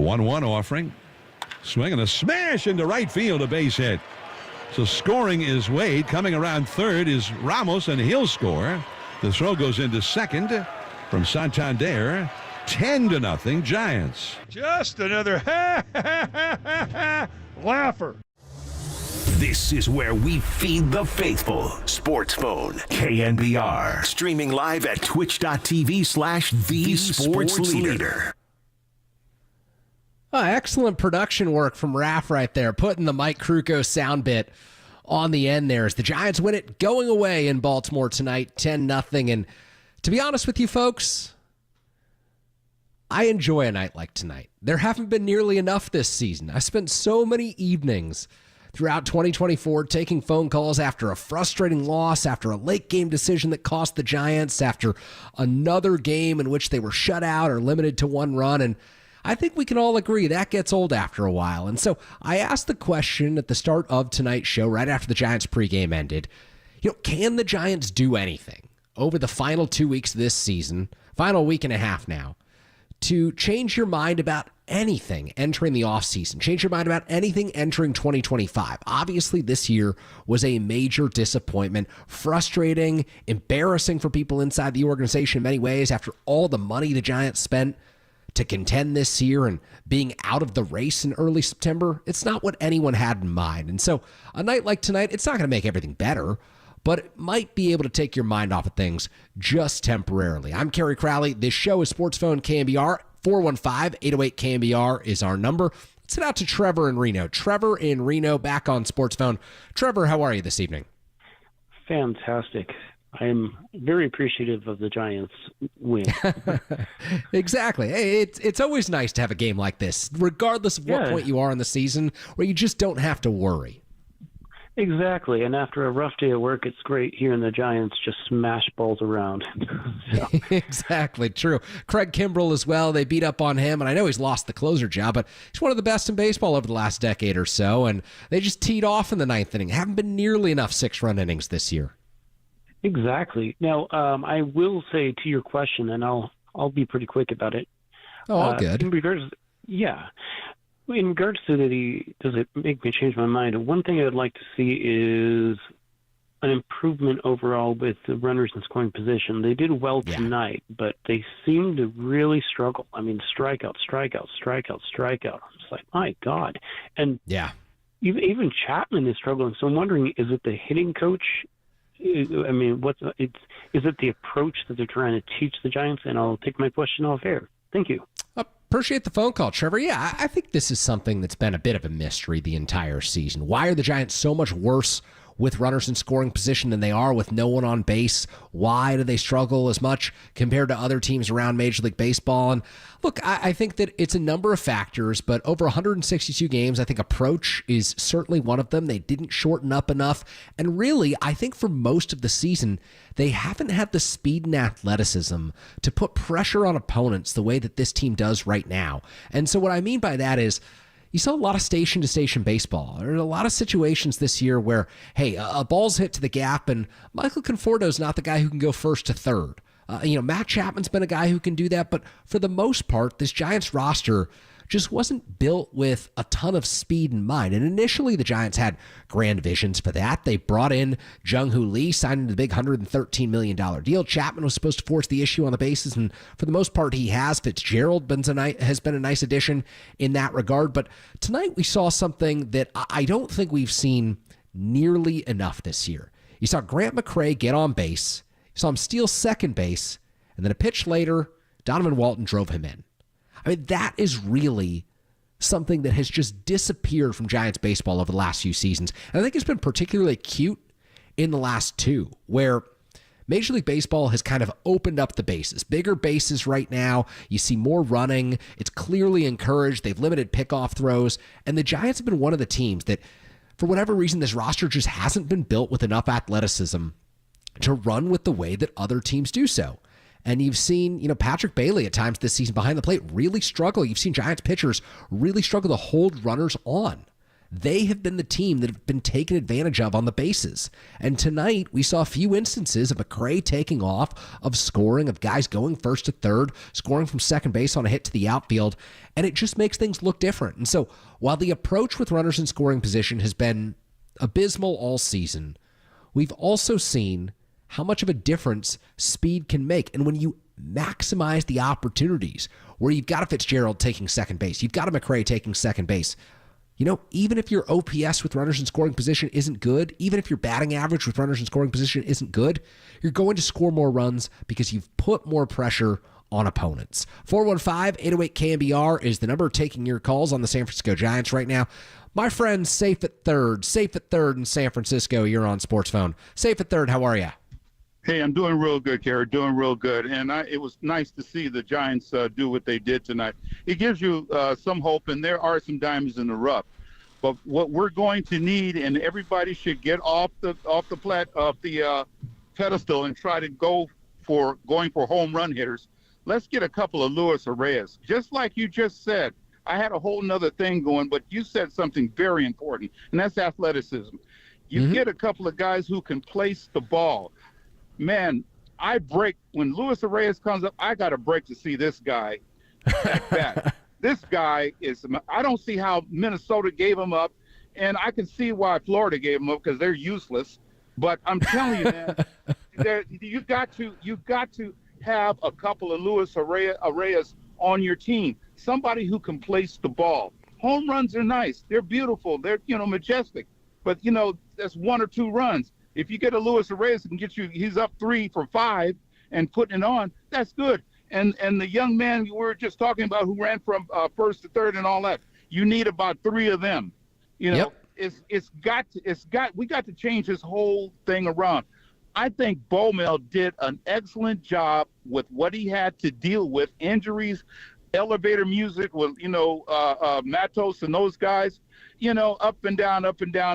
1-1 offering. Swing and a smash into right field, a base hit. So scoring is Wade. Coming around third is Ramos, and he'll score. The throw goes into second from Santander. 10-0 Giants. Just another laugher. This is where we feed the faithful. Sports Phone, KNBR. Streaming live at twitch.tv/the Sports Leader. Excellent production work from Raph right there, putting the Mike Krukow sound bit on the end there as the Giants win it going away in Baltimore tonight, 10-0. And to be honest with you folks, I enjoy a night like tonight. There haven't been nearly enough this season. I spent so many evenings throughout 2024 taking phone calls after a frustrating loss, after a late game decision that cost the Giants, after another game in which they were shut out or limited to one run. And I think we can all agree that gets old after a while. And so I asked the question at the start of tonight's show, right after the Giants pregame ended, can the Giants do anything over the final 2 weeks of this season, final week and a half now, to change your mind about anything entering the offseason, change your mind about anything entering 2025. Obviously, this year was a major disappointment, frustrating, embarrassing for people inside the organization in many ways after all the money the Giants spent to contend this year and being out of the race in early September. It's not what anyone had in mind. And so a night like tonight, it's not going to make everything better, but it might be able to take your mind off of things just temporarily. I'm Kerry Crowley. This show is Sports Phone KNBR. 415-808-KNBR is our number. Let's head out to Trevor in Reno. Trevor in Reno, back on Sports Phone. Trevor, how are you this evening? Fantastic. I am very appreciative of the Giants win. Exactly. Hey, it's always nice to have a game like this, regardless of what point you are in the season, where you just don't have to worry. Exactly. And after a rough day at work, it's great hearing the Giants just smash balls around. Exactly. True. Craig Kimbrell as well. They beat up on him, and I know he's lost the closer job, but he's one of the best in baseball over the last decade or so, and they just teed off in the ninth inning. Haven't been nearly enough 6-run innings this year. Exactly. Now, I will say to your question, and I'll be pretty quick about it. Oh, all good. In regards to does it make me change my mind? One thing I'd like to see is an improvement overall with the runners in scoring position. They did well tonight, but they seem to really struggle. I mean, strikeout. I'm just like, my God. And even Chapman is struggling. So I'm wondering, is it the hitting coach? I mean, is it the approach that they're trying to teach the Giants? And I'll take my question off air. Thank you. Appreciate the phone call, Trevor. Yeah, I think this is something that's been a bit of a mystery the entire season. Why are the Giants so much worse with runners in scoring position than they are with no one on base? Why do they struggle as much compared to other teams around Major League Baseball? And look, I think that it's a number of factors, but over 162 games, I think approach is certainly one of them. They didn't shorten up enough. And really, I think for most of the season, they haven't had the speed and athleticism to put pressure on opponents the way that this team does right now. And so what I mean by that is, you saw a lot of station-to-station baseball. There are a lot of situations this year where, hey, a ball's hit to the gap, and Michael Conforto's not the guy who can go first to third. Matt Chapman's been a guy who can do that, but for the most part, this Giants roster just wasn't built with a ton of speed in mind. And initially, the Giants had grand visions for that. They brought in Jung-Hoo Lee, signing the big $113 million deal. Chapman was supposed to force the issue on the bases, and for the most part, he has. Fitzgerald has been a nice addition in that regard. But tonight, we saw something that I don't think we've seen nearly enough this year. You saw Grant McCray get on base. You saw him steal second base, and then a pitch later, Donovan Walton drove him in. I mean, that is really something that has just disappeared from Giants baseball over the last few seasons. And I think it's been particularly acute in the last two, where Major League Baseball has kind of opened up the bases. Bigger bases right now. You see more running. It's clearly encouraged. They've limited pickoff throws. And the Giants have been one of the teams that, for whatever reason, this roster just hasn't been built with enough athleticism to run with the way that other teams do so. And you've seen, Patrick Bailey at times this season behind the plate really struggle. You've seen Giants pitchers really struggle to hold runners on. they have been the team that have been taken advantage of on the bases. And tonight, we saw a few instances of McRae taking off, of scoring, of guys going first to third, scoring from second base on a hit to the outfield, and it just makes things look different. And so, while the approach with runners in scoring position has been abysmal all season, we've also seen how much of a difference speed can make. And when you maximize the opportunities where you've got a Fitzgerald taking second base, you've got a McRae taking second base, even if your OPS with runners in scoring position isn't good, even if your batting average with runners in scoring position isn't good, you're going to score more runs because you've put more pressure on opponents. 415-808-KNBR is the number taking your calls on the San Francisco Giants right now. My friend, safe at third in San Francisco. You're on Sports Phone. Safe at third, how are you? Hey, I'm doing real good, Kerry, doing real good. And it was nice to see the Giants do what they did tonight. It gives you some hope, and there are some diamonds in the rough. But what we're going to need, and everybody should get off the pedestal and try to going for home run hitters. Let's get a couple of Luis Arraez. Just like you just said, I had a whole nother thing going, but you said something very important, and that's athleticism. You get a couple of guys who can place the ball. Man, I break when Luis Arraez comes up. I got to break to see this guy at bat. This guy is. I don't see how Minnesota gave him up, and I can see why Florida gave him up because they're useless. But I'm telling you, man, you've got to have a couple of Luis Arraez on your team. Somebody who can place the ball. Home runs are nice. They're beautiful. They're majestic. But that's 1 or 2 runs. If you get a Luis Arraez and he's up 3 for 5 and putting it on, that's good. And the young man we were just talking about who ran from first to third and all that, you need about 3 of them. Yep. We got to change this whole thing around. I think Baumel did an excellent job with what he had to deal with, injuries, elevator music with Matos and those guys. Up and down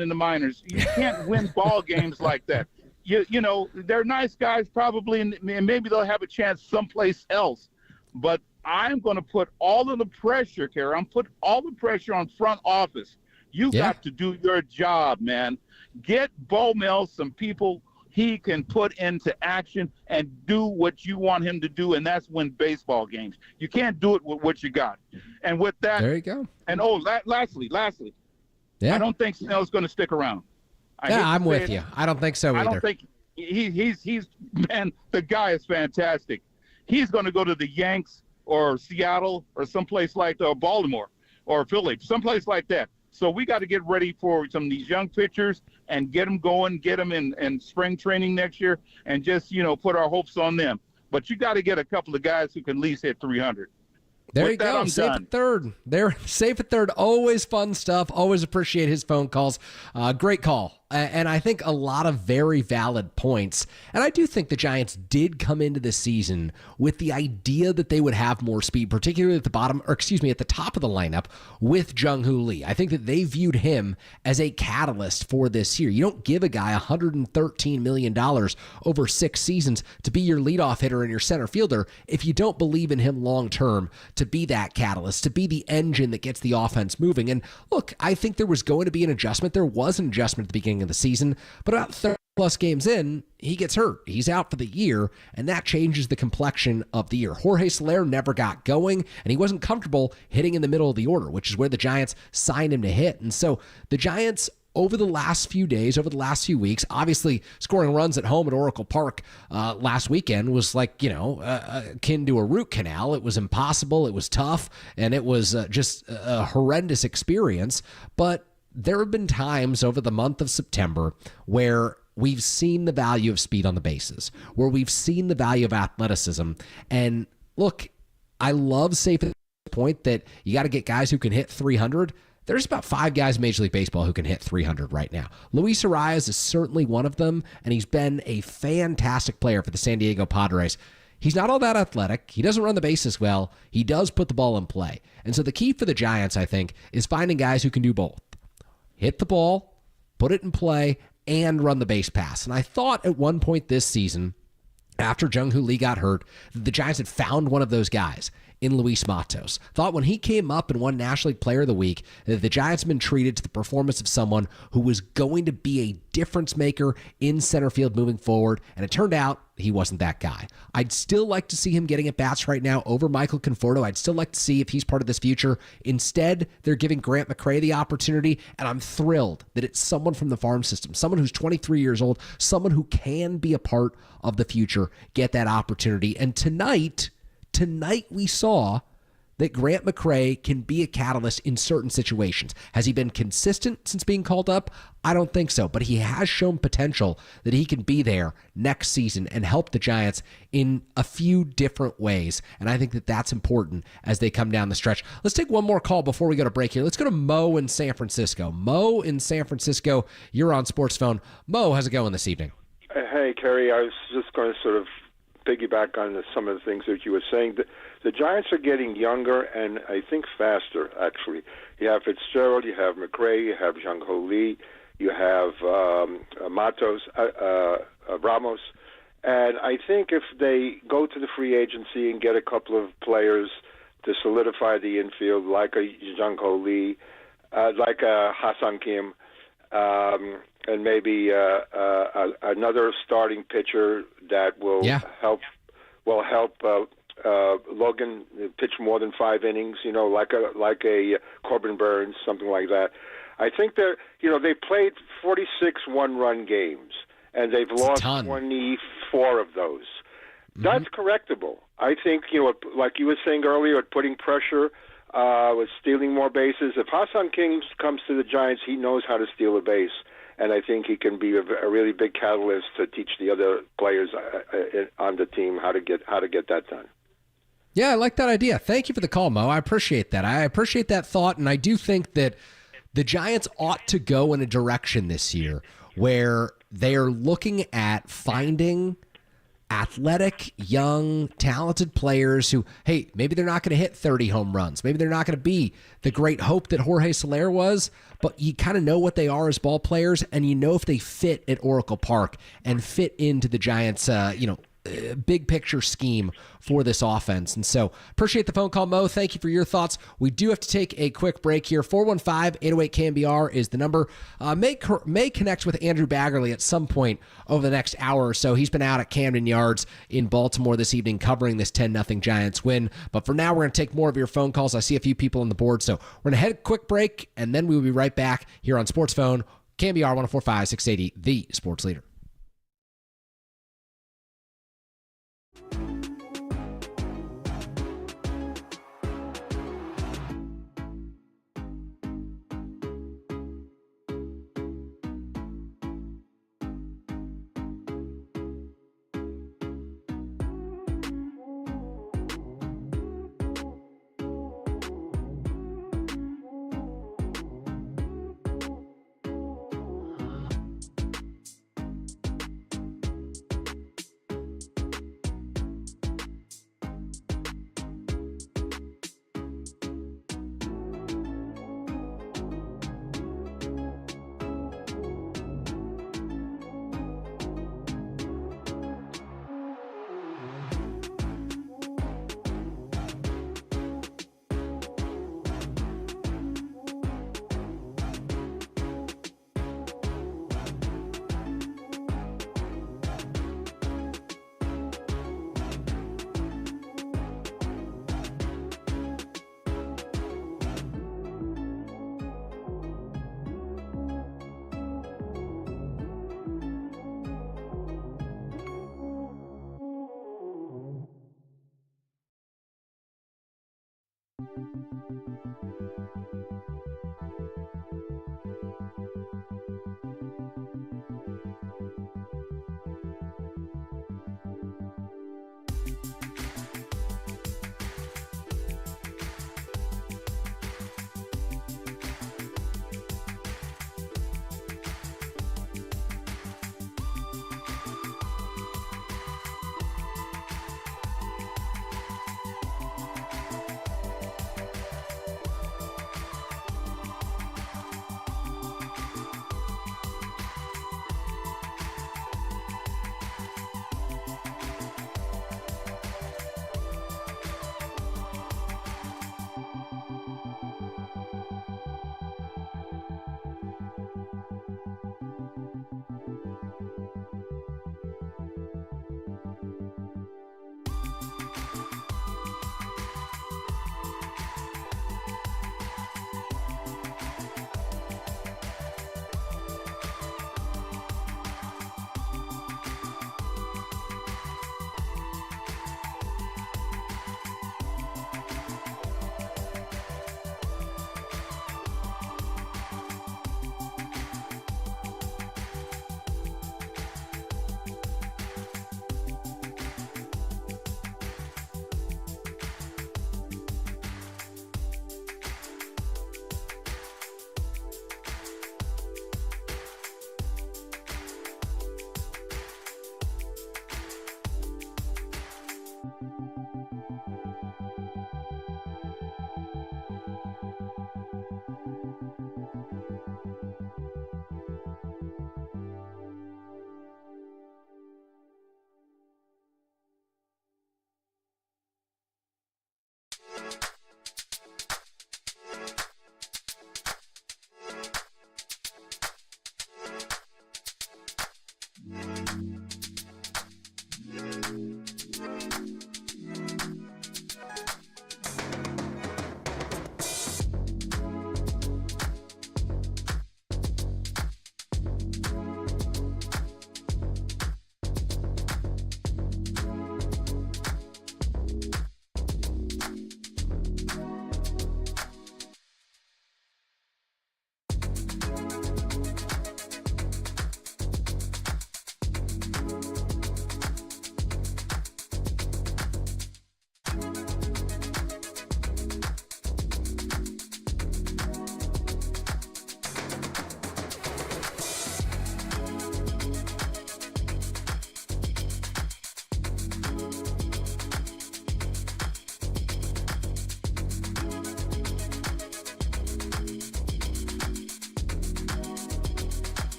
in the minors. You can't win ball games like that. They're nice guys probably, and maybe they'll have a chance someplace else. But I'm going to put all of the pressure, Kara. I'm putting all the pressure on front office. You got to do your job, man. Get Baumel some people he can put into action and do what you want him to do, and that's win baseball games. You can't do it with what you got. And with that, there you go. And lastly. Yeah. I don't think Snell's going to stick around. I'm with you. I don't think so either. I don't think he's man, the guy is fantastic. He's going to go to the Yanks or Seattle or someplace like Baltimore or Philly, someplace like that. So we got to get ready for some of these young pitchers and get them going, get them in spring training next year, and just, put our hopes on them. But you got to get a couple of guys who can at least hit 300. There you go. Safe at third. They're safe at third. Always fun stuff. Always appreciate his phone calls. Great call. And I think a lot of very valid points. And I do think the Giants did come into this season with the idea that they would have more speed, particularly at the at the top of the lineup with Jung-Hoo Lee. I think that they viewed him as a catalyst for this year. You don't give a guy $113 million over 6 seasons to be your leadoff hitter and your center fielder if you don't believe in him long term to be that catalyst, to be the engine that gets the offense moving. And look, I think there was going to be an adjustment. There was an adjustment at the beginning of the season, but about 30+ games in, he gets hurt. He's out for the year, and that changes the complexion of the year. Jorge Soler never got going, and he wasn't comfortable hitting in the middle of the order, which is where the Giants signed him to hit. And so the Giants, over the last few days, over the last few weeks, obviously scoring runs at home at Oracle Park last weekend was like, akin to a root canal. It was impossible. It was tough, and it was just a horrendous experience. But there have been times over the month of September where we've seen the value of speed on the bases, where we've seen the value of athleticism. And look, I love safe at the point that you got to get guys who can hit 300. There's about 5 guys in Major League Baseball who can hit 300 right now. Luis Arraez is certainly one of them, and he's been a fantastic player for the San Diego Padres. He's not all that athletic. He doesn't run the bases well. He does put the ball in play. And so the key for the Giants, I think, is finding guys who can do both. Hit the ball, put it in play, and run the base pass. And I thought at one point this season, after Jung-Hoo Lee got hurt, the Giants had found one of those guys in Luis Matos. Thought when he came up and won National League Player of the Week that the Giants have been treated to the performance of someone who was going to be a difference maker in center field moving forward, and it turned out he wasn't that guy. I'd still like to see him getting at bats right now over Michael Conforto. I'd still like to see if he's part of this future. Instead, they're giving Grant McCray the opportunity, and I'm thrilled that it's someone from the farm system, someone who's 23 years old, someone who can be a part of the future, get that opportunity. And tonight we saw that Grant McCray can be a catalyst in certain situations. Has he been consistent since being called up? I don't think so, but he has shown potential that he can be there next season and help the Giants in a few different ways, and I think that that's important as they come down the stretch. Let's take one more call before we go to break here. Let's go to Mo in San Francisco. Mo in San Francisco, you're on Sports Phone. Mo, how's it going this evening? Hey, Kerry, I was just going to sort of piggyback on some of the things that you were saying. The Giants are getting younger and I think faster, actually. You have Fitzgerald, you have McCray, you have Jung-Ho Lee, you have Matos, Ramos. And I think if they go to the free agency and get a couple of players to solidify the infield, like a Jung-Ho Lee, like a Ha-Seong Kim, and maybe another starting pitcher that will help Logan pitch more than 5 innings, like a Corbin Burns, something like that. I think they played 46 one-run games, and they've lost 24 of those. Mm-hmm. That's correctable. I think, like you were saying earlier, at putting pressure, with stealing more bases. If Ha-Seong Kim comes to the Giants, he knows how to steal a base. And I think he can be a really big catalyst to teach the other players on the team how to get that done. Yeah, I like that idea. Thank you for the call, Mo. I appreciate that. I appreciate that thought, and I do think that the Giants ought to go in a direction this year where they're looking at finding athletic, young, talented players who, hey, maybe they're not going to hit 30 home runs. Maybe they're not going to be the great hope that Jorge Soler was, but you kind of know what they are as ball players, and you know if they fit at Oracle Park and fit into the Giants' big picture scheme for this offense. And so appreciate the phone call, Mo. Thank you for your thoughts. We do have to take a quick break here. 415-808-KNBR is the number. May connect with Andrew Baggerly at some point over the next hour or so. He's been out at Camden Yards in Baltimore this evening covering this 10-0 Giants win. But for now, we're going to take more of your phone calls. I see a few people on the board. So we're going to head a quick break, and then we will be right back here on Sports Phone, KNBR 104.5, 680, the sports leader.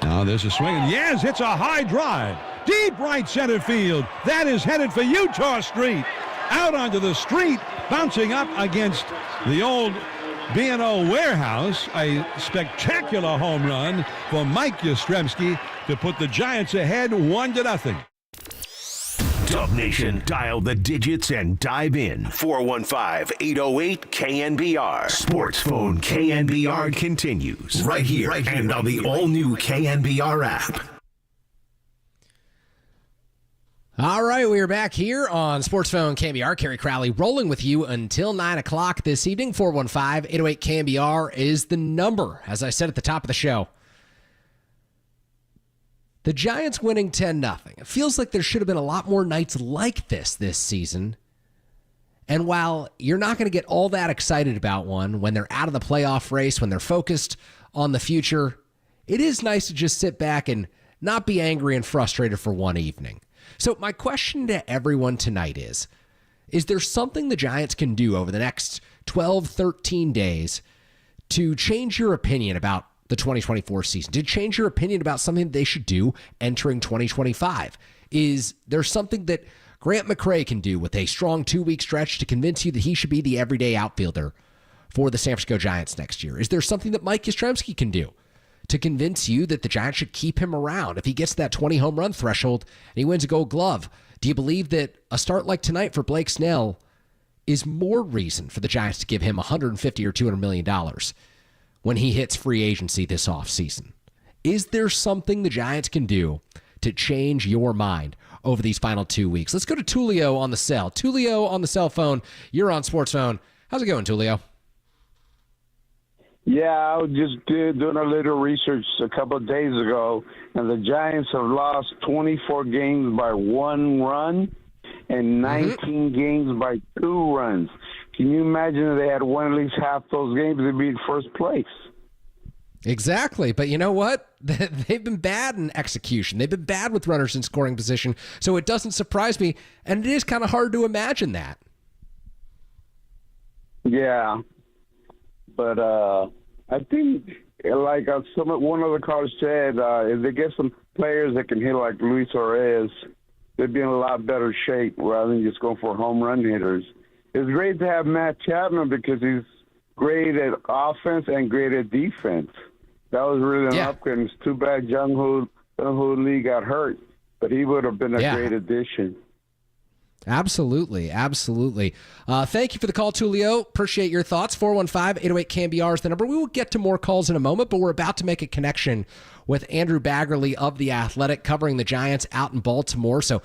Now there's a swing, and yes, it's a high drive. Deep right center field. That is headed for Utah Street. Out onto the street, bouncing up against the old B&O warehouse. A spectacular home run for Mike Yastrzemski to put the Giants ahead 1-0. Dub Nation, dial the digits and dive in. 415-808-KNBR. Sports Phone KNBR continues right here and on the all-new KNBR app. All right, we are back here on Sports Phone KNBR. Kerry Crowley rolling with you until 9 o'clock this evening. 415-808-KNBR is the number, as I said at the top of the show. The Giants winning 10-0. It feels like there should have been a lot more nights like this season. And while you're not going to get all that excited about one when they're out of the playoff race, when they're focused on the future, it is nice to just sit back and not be angry and frustrated for one evening. So my question to everyone tonight is there something the Giants can do over the next 12, 13 days to change your opinion about the 2024 season, to change your opinion about something that they should do entering 2025? Is there something that Grant McCray can do with a strong 2-week stretch to convince you that he should be the everyday outfielder for the San Francisco Giants next year? Is there something that Mike Yastrzemski can do to convince you that the Giants should keep him around if he gets to that 20 home run threshold and he wins a Gold Glove? Do you believe that a start like tonight for Blake Snell is more reason for the Giants to give him $150 or $200 million when he hits free agency this offseason? Is there something the Giants can do to change your mind over these final 2 weeks? Let's go to Tulio on the cell. Tulio on the cell phone. You're on Sports Phone. How's it going, Tulio? Yeah, I was just doing a little research a couple of days ago, and the Giants have lost 24 games by 1 run and 19 games by 2 runs. Can you imagine if they had won at least half those games, they'd be in first place? Exactly. But you know what? They've been bad in execution. They've been bad with runners in scoring position. So it doesn't surprise me. And it is kind of hard to imagine that. Yeah. But I think, like one of the callers said, if they get some players that can hit like Luis Suarez, they'd be in a lot better shape rather than just going for home run hitters. It's great to have Matt Chapman because he's great at offense and great at defense. That was really an upgrade. It's too bad Jung-Hoo Lee got hurt, but he would have been a great addition. Absolutely. Thank you for the call, Tulio. Appreciate your thoughts. 415-808-KNBR is the number. We will get to more calls in a moment, but we're about to make a connection with Andrew Baggerly of The Athletic covering the Giants out in Baltimore. So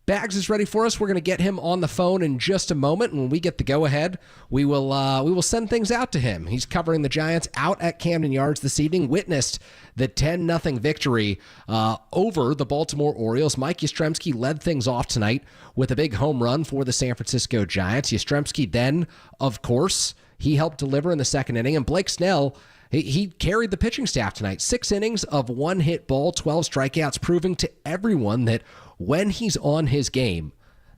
Bags is ready for us. We're going to get him on the phone in just a moment. And when we get the go-ahead, we will send things out to him. He's covering the Giants out at Camden Yards this evening, witnessed the 10-0 victory over the Baltimore Orioles. Mike Yastrzemski led things off tonight with a big home run for the San Francisco Giants. Yastrzemski then, of course, he helped deliver in the second inning. And Blake Snell, he carried the pitching staff tonight. 6 innings of one-hit ball, 12 strikeouts, proving to everyone that when he's on his game,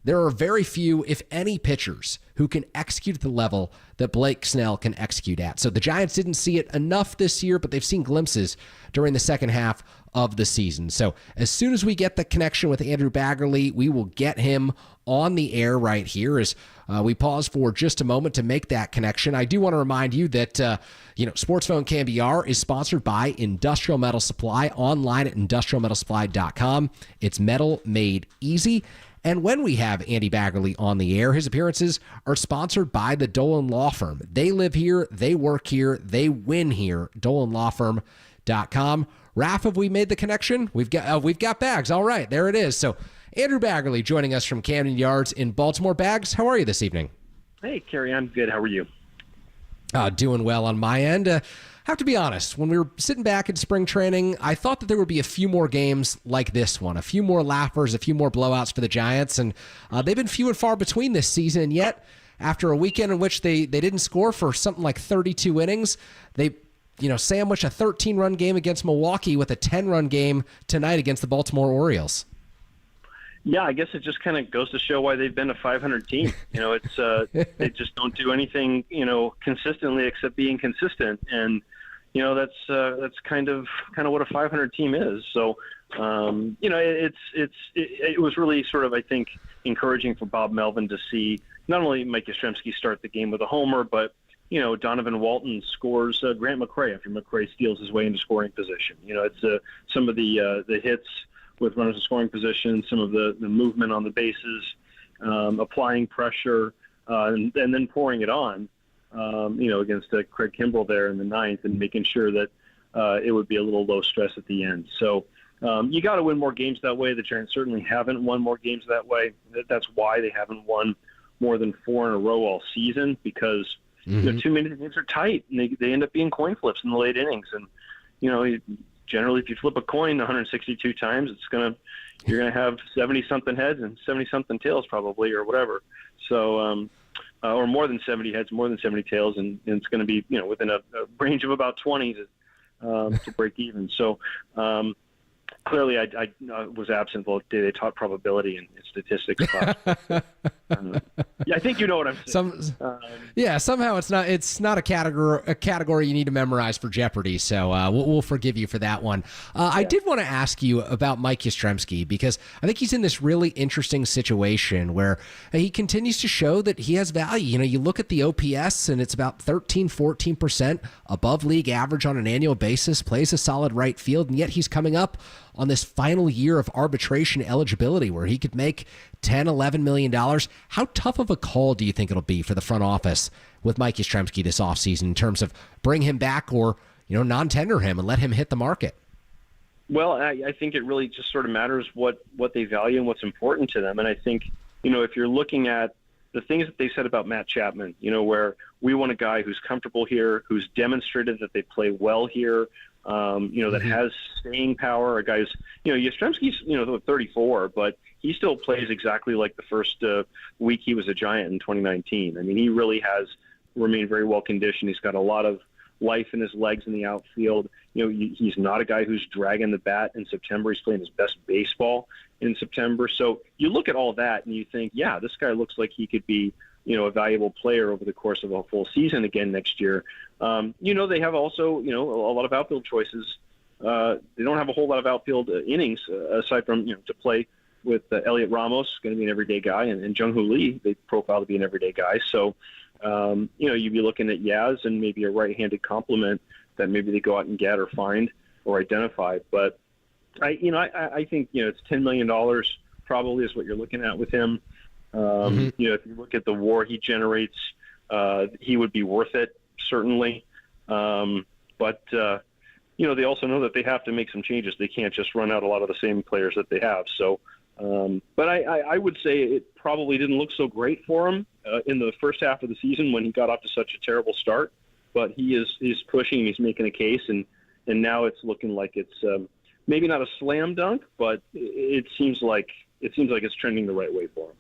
there are very few, if any, pitchers who can execute at the level that Blake Snell can execute at. So the Giants didn't see it enough this year, but they've seen glimpses during the second half of the season. So as soon as we get the connection with Andrew Baggerly, we will get him on the air right here as we pause for just a moment to make that connection. I do want to remind you that Sports Phone KNBR is sponsored by Industrial Metal Supply, online at industrialmetalsupply.com. It's metal made easy. And when we have Andy Baggerly on the air, his appearances are sponsored by the Dolan Law Firm. They live here, they work here, they win here. DolanLawFirm.com. Raph, have we made the connection? We've got Bags. All right, there it is. So Andrew Baggerly joining us from Camden Yards in Baltimore. Bags, how are you this evening? Hey, Kerry, I'm good. How are you? Doing well on my end. Have to be honest, when we were sitting back in spring training, I thought that there would be a few more games like this one, a few more laughers, a few more blowouts for the Giants, and they've been few and far between this season, and yet after a weekend in which they didn't score for something like 32 innings, they sandwiched a 13-run game against Milwaukee with a 10-run game tonight against the Baltimore Orioles. Yeah, I guess it just kind of goes to show why they've been a 500 team. It's they just don't do anything, consistently except being consistent, and that's kind of what a 500 team is. So, it was really sort of, I think, encouraging for Bob Melvin to see not only Mike Yastrzemski start the game with a homer, but Donovan Walton scores Grant McCray after McCray steals his way into scoring position. It's some of the hits with runners in scoring position, some of the movement on the bases, applying pressure, and then pouring it on, against Craig Kimbrell there in the ninth and making sure that it would be a little low stress at the end. So you got to win more games that way. The Giants certainly haven't won more games that way. That's why they haven't won more than 4 in a row all season, because too many games are tight, and they end up being coin flips in the late innings. And generally, if you flip a coin 162 times, you're gonna have 70-something heads and 70-something tails probably, or whatever. So, or more than 70 heads, more than 70 tails, and it's going to be within a range of about 20 to break even. So clearly, I was absent both day they taught probability and statistics class. Yeah, I think you know what I'm saying. Somehow it's not a category you need to memorize for Jeopardy. So we'll forgive you for that one. I did want to ask you about Mike Yastrzemski, because I think he's in this really interesting situation where he continues to show that he has value. You look at the OPS and it's about 13-14% above league average on an annual basis, plays a solid right field, and yet he's coming up on this final year of arbitration eligibility where he could make $10-11 million. How tough of a call do you think it'll be for the front office with Mike Yastrzemski this offseason in terms of bring him back or non-tender him and let him hit the market? Well, I think it really just sort of matters what they value and what's important to them. And I think, if you're looking at the things that they said about Matt Chapman, where we want a guy who's comfortable here, who's demonstrated that they play well here, that has staying power. A guy's, Yastrzemski's, 34, but he still plays exactly like the first week he was a Giant in 2019. I mean, he really has remained very well conditioned. He's got a lot of life in his legs in the outfield. He's not a guy who's dragging the bat in September. He's playing his best baseball in September. So you look at all that and you think, yeah, this guy looks like he could be, a valuable player over the course of a full season again next year. They have also, a lot of outfield choices. They don't have a whole lot of outfield innings aside from, to play with Elliot Ramos, going to be an everyday guy, and Jung-Hoo Lee, they profile to be an everyday guy. So, you'd be looking at Yaz and maybe a right-handed complement that maybe they go out and get or find or identify. But I think, it's $10 million probably is what you're looking at with him. If you look at the WAR he generates, he would be worth it, certainly. But they also know that they have to make some changes. They can't just run out a lot of the same players that they have. So, but I would say it probably didn't look so great for him in the first half of the season when he got off to such a terrible start. But he's pushing, he's making a case, and now it's looking like it's maybe not a slam dunk, but it seems like it's trending the right way for him.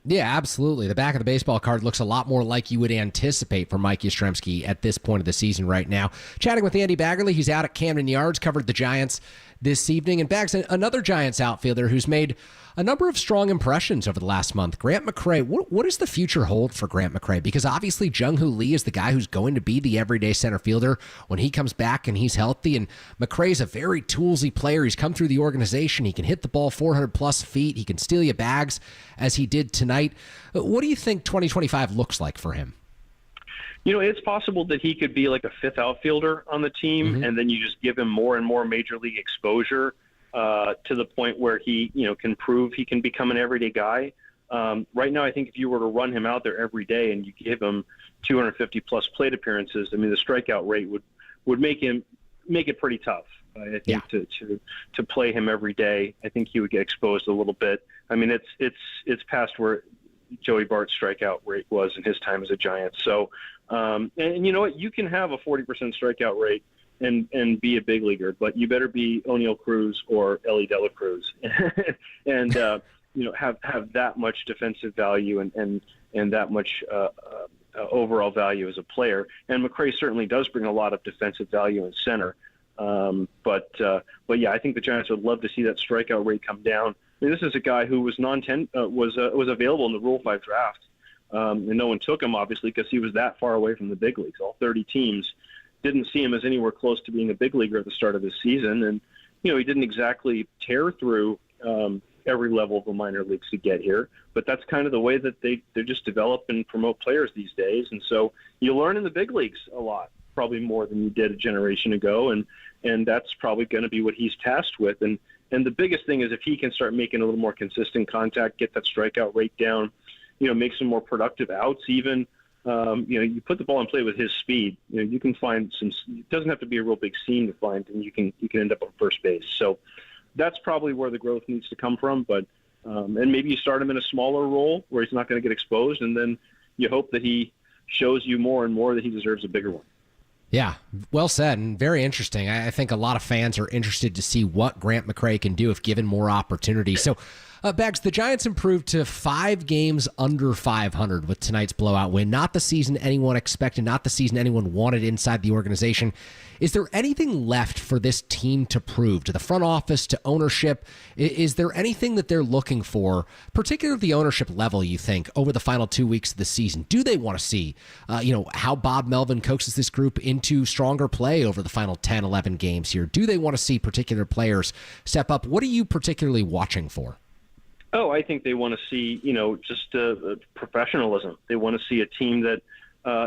Yeah, absolutely. The back of the baseball card looks a lot more like you would anticipate for Mike Yastrzemski at this point of the season right now. Chatting with Andy Baggerly, he's out at Camden Yards, covered the Giants this evening. And Bags, another Giants outfielder who's made a number of strong impressions over the last month. Grant McCray, what does the future hold for Grant McCray? Because obviously Jung-Hoo Lee is the guy who's going to be the everyday center fielder when he comes back and he's healthy. And McCray's a very toolsy player. He's come through the organization. He can hit the ball 400-plus feet. He can steal you bags as he did tonight. What do you think 2025 looks like for him? It's possible that he could be like a fifth outfielder on the team, and then you just give him more and more major league exposure to the point where he, can prove he can become an everyday guy. Right now, I think if you were to run him out there every day and you give him 250-plus plate appearances, I mean, the strikeout rate would make it pretty tough. I think to play him every day, I think he would get exposed a little bit. I mean, it's past where Joey Bart's strikeout rate was in his time as a Giant. So, and you know what? You can have a 40% strikeout rate and be a big leaguer, but you better be O'Neal Cruz or Ellie De La Cruz and have that much defensive value and that much overall value as a player. And McCray certainly does bring a lot of defensive value in center. But yeah, I think the Giants would love to see that strikeout rate come down. I mean, this is a guy who was was available in the Rule 5 draft, and no one took him obviously because he was that far away from the big leagues. All 30 teams didn't see him as anywhere close to being a big leaguer at the start of this season, and he didn't exactly tear through every level of the minor leagues to get here. But that's kind of the way that they just develop and promote players these days, and so you learn in the big leagues a lot, probably more than you did a generation ago, and that's probably going to be what he's tasked with. And the biggest thing is if he can start making a little more consistent contact, get that strikeout rate down, make some more productive outs even. You put the ball in play with his speed, you can find some, it doesn't have to be a real big seam to find, and you can end up on first base. So that's probably where the growth needs to come from. But, and maybe you start him in a smaller role where he's not going to get exposed, and then you hope that he shows you more and more that he deserves a bigger one. Yeah, well said, and very interesting. I think a lot of fans are interested to see what Grant McCray can do if given more opportunity. So, Bags, the Giants improved to 5 games under 500 with tonight's blowout win. Not the season anyone expected, not the season anyone wanted inside the organization. Is there anything left for this team to prove, to the front office, to ownership? Is there anything that they're looking for, particularly at the ownership level, you think, over the final 2 weeks of the season? Do they want to see, how Bob Melvin coaxes this group into stronger play over the final 10, 11 games here? Do they want to see particular players step up? What are you particularly watching for? Oh, I think they want to see, just professionalism. They want to see a team that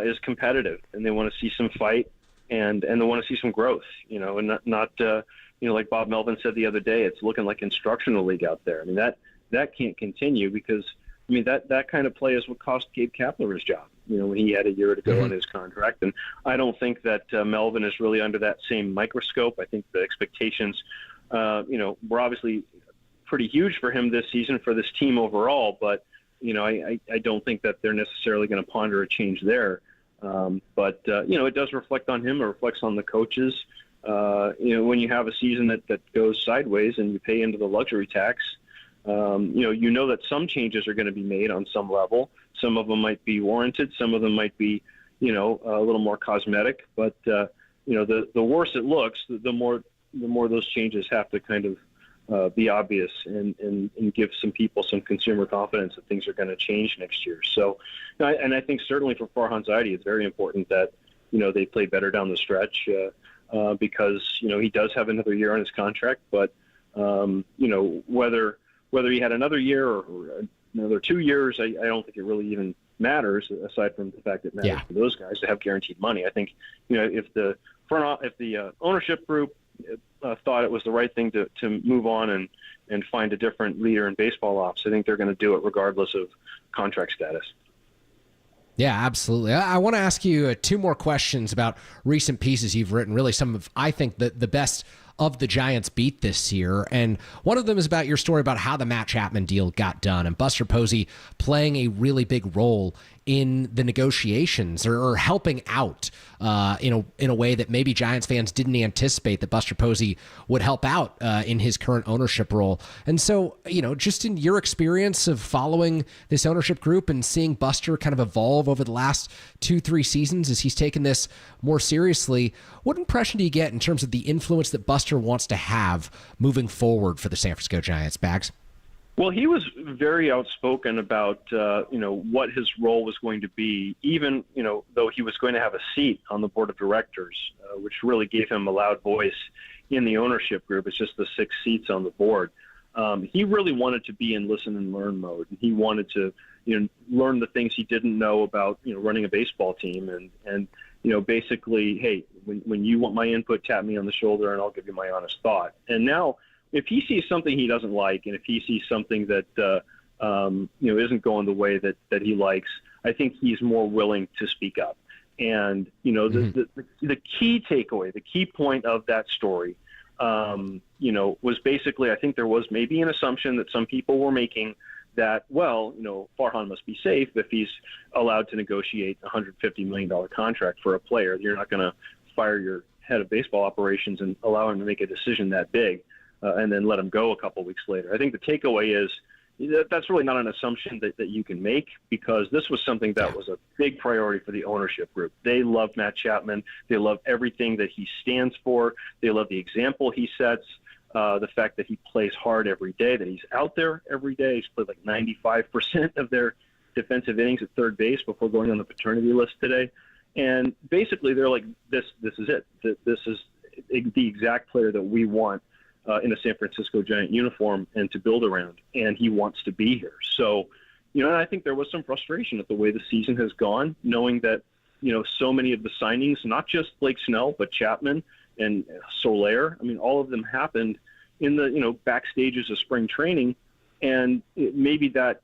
is competitive, and they want to see some fight, and they want to see some growth, and not like Bob Melvin said the other day, it's looking like instructional league out there. I mean, that can't continue because, that kind of play is what cost Gabe Kapler his job, when he had a year to go on his contract. And I don't think that Melvin is really under that same microscope. I think the expectations, were obviously pretty huge for him this season for this team overall, but I don't think that they're necessarily going to ponder a change there. But it does reflect on him. It reflects on the coaches. When you have a season that goes sideways and you pay into the luxury tax, that some changes are going to be made on some level. Some of them might be warranted. Some of them might be, a little more cosmetic. But the worse it looks, the more those changes have to kind of be obvious and give some people some consumer confidence that things are going to change next year. So, and I think certainly for Farhan Zaidi, it's very important that they play better down the stretch because he does have another year on his contract, but whether he had another year or another 2 years, I don't think it really even matters, aside from the fact it matters for those guys to have guaranteed money. I think, if the ownership group thought it was the right thing to move on and find a different leader in baseball ops, I think they're going to do it regardless of contract status. Yeah, absolutely. I want to ask you 2 more questions about recent pieces you've written, really some of, I think, the best of the Giants beat this year. And one of them is about your story about how the Matt Chapman deal got done and Buster Posey playing a really big role in the negotiations or helping out in a way that maybe Giants fans didn't anticipate that Buster Posey would help out in his current ownership role. And so, just in your experience of following this ownership group and seeing Buster kind of evolve over the last 2-3 seasons as he's taken this more seriously, what impression do you get in terms of the influence that Buster wants to have moving forward for the San Francisco Giants, Bags? Well, he was very outspoken about, what his role was going to be, even, though he was going to have a seat on the board of directors, which really gave him a loud voice in the ownership group. It's just the 6 seats on the board. He really wanted to be in listen and learn mode. And he wanted to, learn the things he didn't know about, running a baseball team and basically, hey, when you want my input, tap me on the shoulder and I'll give you my honest thought. And now, if he sees something he doesn't like, and if he sees something that isn't going the way that he likes, I think he's more willing to speak up. And the key takeaway, the key point of that story, was basically, I think there was maybe an assumption that some people were making that, Farhan must be safe if he's allowed to negotiate a $150 million contract for a player. You're not going to fire your head of baseball operations and allow him to make a decision that big. And then let him go a couple weeks later. I think the takeaway is that's really not an assumption that you can make, because this was something that was a big priority for the ownership group. They love Matt Chapman. They love everything that he stands for. They love the example he sets, the fact that he plays hard every day, that he's out there every day. He's played like 95% of their defensive innings at third base before going on the paternity list today. And basically they're like, this is it. This is the exact player that we want in a San Francisco Giant uniform and to build around, and he wants to be here. So, and I think there was some frustration at the way the season has gone, knowing that, so many of the signings, not just Blake Snell, but Chapman and Soler, all of them happened in the, back stages of spring training, and maybe that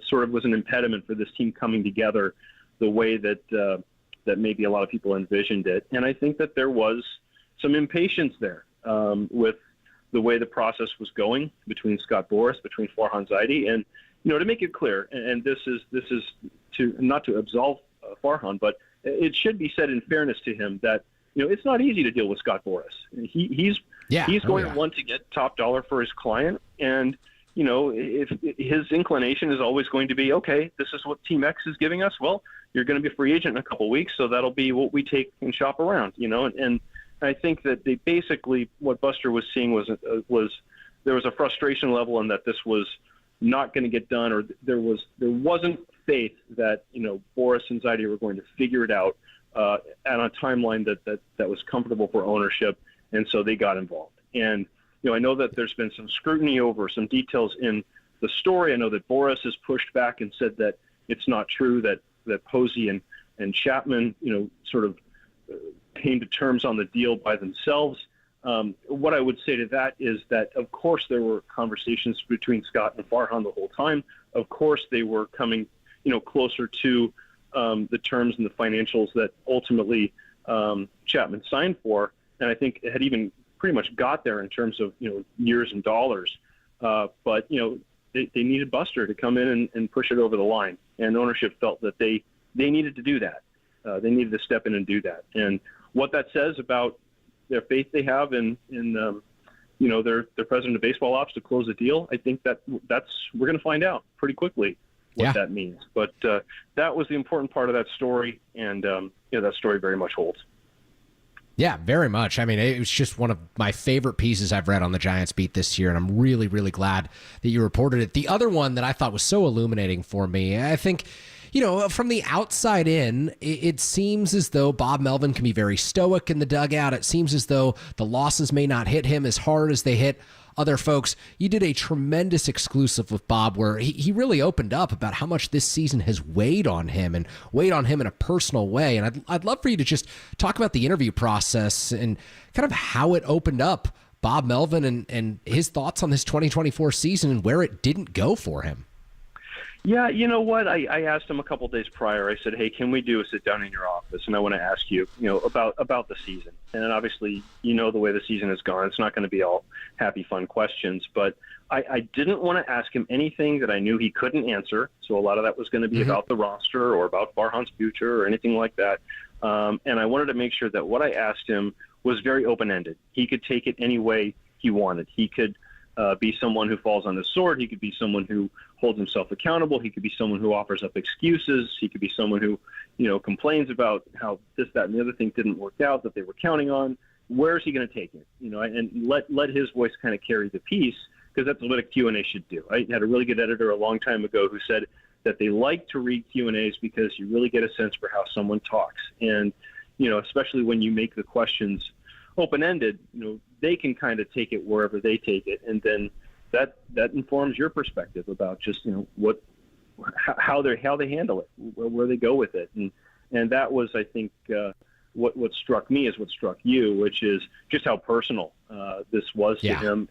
sort of was an impediment for this team coming together the way that maybe a lot of people envisioned it. And I think that there was some impatience there. With the way the process was going between Scott Boras, between Farhan Zaidi, and to make it clear, and this is to not to absolve Farhan, but it should be said in fairness to him that it's not easy to deal with Scott Boras. He's going to want to get top dollar for his client, and if his inclination is always going to be, okay, this is what Team X is giving us. Well, you're going to be a free agent in a couple weeks, so that'll be what we take and shop around. And I think that they basically, what Buster was seeing was there was a frustration level, and that this was not going to get done, or there wasn't faith that Boras and Zaidi were going to figure it out on a timeline that was comfortable for ownership, and so they got involved. And I know that there's been some scrutiny over some details in the story. I know that Boras has pushed back and said that it's not true that Posey and Chapman sort of came to terms on the deal by themselves. What I would say to that is that, of course, there were conversations between Scott and Farhan the whole time. Of course, they were coming, closer to the terms and the financials that ultimately Chapman signed for, and I think it had even pretty much got there in terms of years and dollars. But they needed Buster to come in and push it over the line, and ownership felt that they needed to do that. They needed to step in and do that. And what that says about their faith they have in their president of baseball ops to close a deal, I think that's we're going to find out pretty quickly. that means. But that was the important part of that story, and that story very much holds. Yeah, very much. I mean, it was just one of my favorite pieces I've read on the Giants beat this year, and I'm really, really glad that you reported it. The other one that I thought was so illuminating for me, I think, from the outside in, it seems as though Bob Melvin can be very stoic in the dugout. It seems as though the losses may not hit him as hard as they hit other folks. You did a tremendous exclusive with Bob where he really opened up about how much this season has weighed on him and weighed on him in a personal way. And I'd love for you to just talk about the interview process and kind of how it opened up Bob Melvin and his thoughts on this 2024 season and where it didn't go for him. Yeah, you know what? I asked him a couple days prior. I said, "Hey, can we do a sit down in your office? And I want to ask you, about the season." And obviously, the way the season has gone. It's not going to be all happy, fun questions. But I didn't want to ask him anything that I knew he couldn't answer. So a lot of that was going to be about the roster or about Farhan's future or anything like that. And I wanted to make sure that what I asked him was very open-ended. He could take it any way he wanted. He could be someone who falls on the sword. He could be someone who holds himself accountable. He could be someone who offers up excuses. He could be someone who, complains about how this, that, and the other thing didn't work out that they were counting on. Where is he going to take it? And let his voice kind of carry the piece, because that's what a Q&A should do. I had a really good editor a long time ago who said that they like to read Q&As because you really get a sense for how someone talks. And, especially when you make the questions open-ended, they can kind of take it wherever they take it, and then that informs your perspective about just how they handle it, where they go with it, and that was, I think, what struck me is what struck you, which is just how personal this was to him,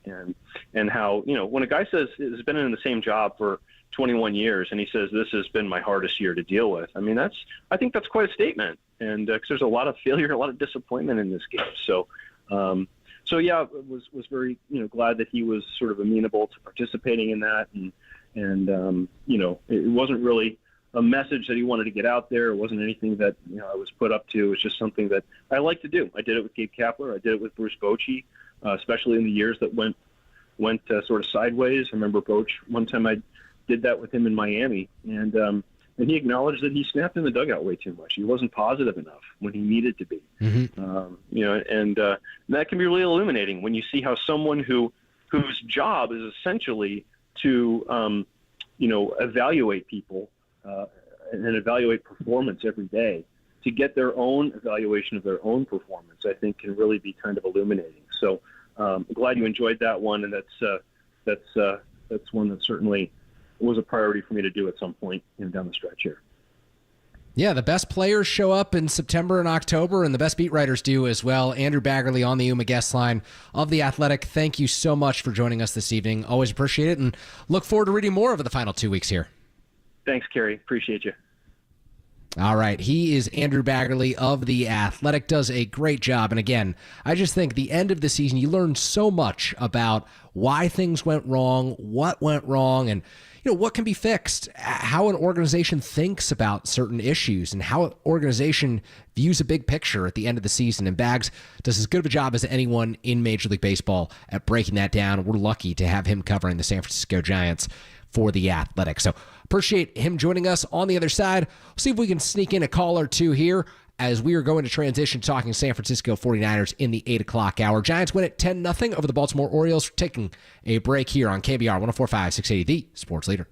and how when a guy says has been in the same job for 21 years and he says this has been my hardest year to deal with. I mean, I think that's quite a statement, and because there's a lot of failure, a lot of disappointment in this game. So yeah, was very glad that he was sort of amenable to participating in that, and it wasn't really a message that he wanted to get out there. It wasn't anything that I was put up to. It was just something that I like to do. I did it with Gabe Kapler. I did it with Bruce Bochy, especially in the years that went sort of sideways. I remember Boch one time I did that with him in Miami, and he acknowledged that he snapped in the dugout way too much. He wasn't positive enough when he needed to be. And that can be really illuminating when you see how someone whose job is essentially to evaluate people and evaluate performance every day, to get their own evaluation of their own performance, I think can really be kind of illuminating. So I'm glad you enjoyed that one, and that's one that certainly was a priority for me to do at some point down the stretch here. Yeah, the best players show up in September and October, and the best beat writers do as well. Andrew Baggerly on the UMA guest line of The Athletic. Thank you so much for joining us this evening. Always appreciate it, and look forward to reading more over the final 2 weeks here. Thanks, Kerry. Appreciate you. All right. He is Andrew Baggerly of The Athletic, does a great job. And again, I just think the end of the season, you learn so much about why things went wrong, what went wrong, and what can be fixed, how an organization thinks about certain issues, and how an organization views a big picture at the end of the season. And Bags does as good of a job as anyone in Major League Baseball at breaking that down. We're lucky to have him covering the San Francisco Giants for The Athletic. So appreciate him joining us on the other side. We'll see if we can sneak in a call or two here as we are going to transition talking San Francisco 49ers in the 8 o'clock hour. Giants win at 10-0 over the Baltimore Orioles. We're taking a break here on KNBR 104.5 680, the Sports Leader.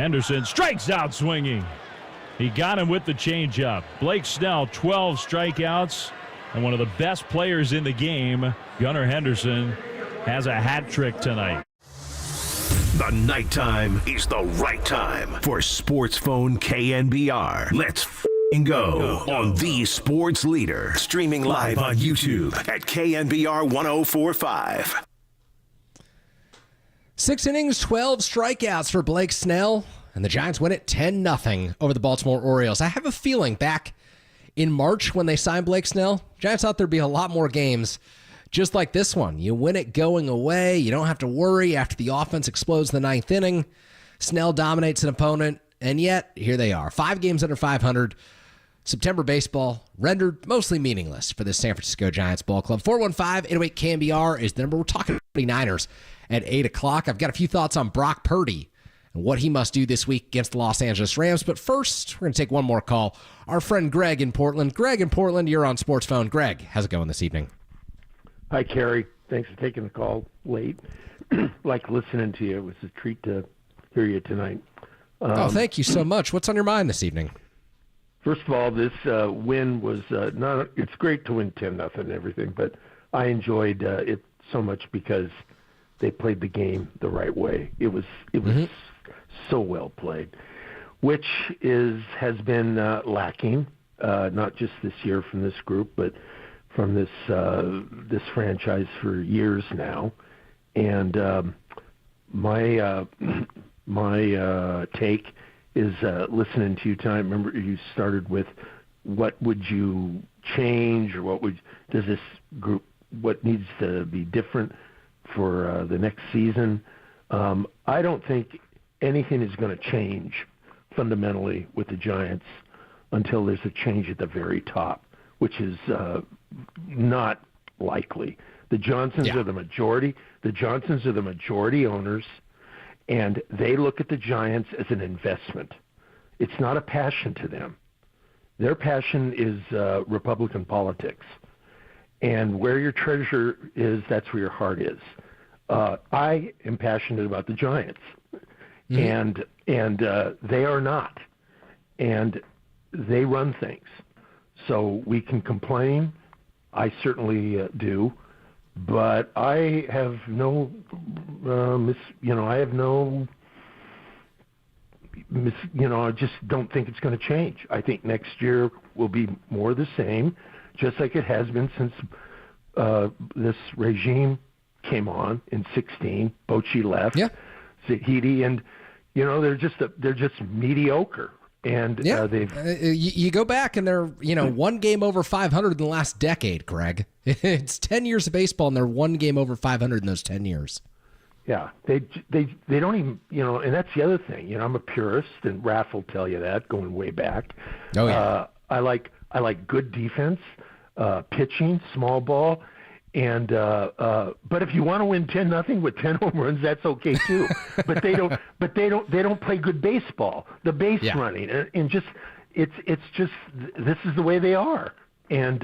Henderson strikes out swinging. He got him with the changeup. Blake Snell, 12 strikeouts, and one of the best players in the game, Gunnar Henderson, has a hat trick tonight. The nighttime is the right time for Sports Phone KNBR. Let's go on the Sports Leader. Streaming live on YouTube at KNBR 1045. 6 innings, 12 strikeouts for Blake Snell, and the Giants win it 10-0 over the Baltimore Orioles. I have a feeling back in March when they signed Blake Snell, Giants thought there'd be a lot more games just like this one. You win it going away. You don't have to worry after the offense explodes in the 9th inning. Snell dominates an opponent, and yet here they are. 5 games under 500. September baseball rendered mostly meaningless for the San Francisco Giants ball club. 415-808 KNBR is the number. We're talking 49ers at 8 o'clock. I've got a few thoughts on Brock Purdy and what he must do this week against the Los Angeles Rams. But first, we're going to take one more call. Our friend Greg in Portland. Greg in Portland, you're on Sports Phone. Greg, how's it going this evening? Hi, Kerry. Thanks for taking the call late. Like listening to you. It was a treat to hear you tonight. Thank you so much. What's on your mind this evening? First of all, this win was it's great to win 10-0 and everything, but I enjoyed it so much because they played the game the right way. It was so well played, which has been lacking, not just this year from this group, but from this franchise for years now. And my take is listening to you tonight. Remember, you started with what would you change, or what needs to be different for the next season. I don't think anything is going to change fundamentally with the Giants until there's a change at the very top, which is not likely. The Johnsons are the majority. The Johnsons are the majority owners, and they look at the Giants as an investment. It's not a passion to them. Their passion is Republican politics. And where your treasure is, that's where your heart is. I am passionate about the Giants, and they are not. And they run things. So we can complain. I certainly do. But I have no, I just don't think it's going to change. I think next year will be more the same, just like it has been since this regime came on in 2016. Bochy left, Zahidi, and they're just mediocre. And you go back and they're one game over 500 in the last decade, Greg. It's 10 years of baseball and they're one game over 500 in those 10 years. Yeah, they don't even and that's the other thing. I'm a purist, and Raph will tell you that going way back. Oh yeah. I like good defense, pitching, small ball. And but if you want to win 10-0 with 10 home runs, that's okay too. But they don't play good baseball. The base running and just it's just this is the way they are. And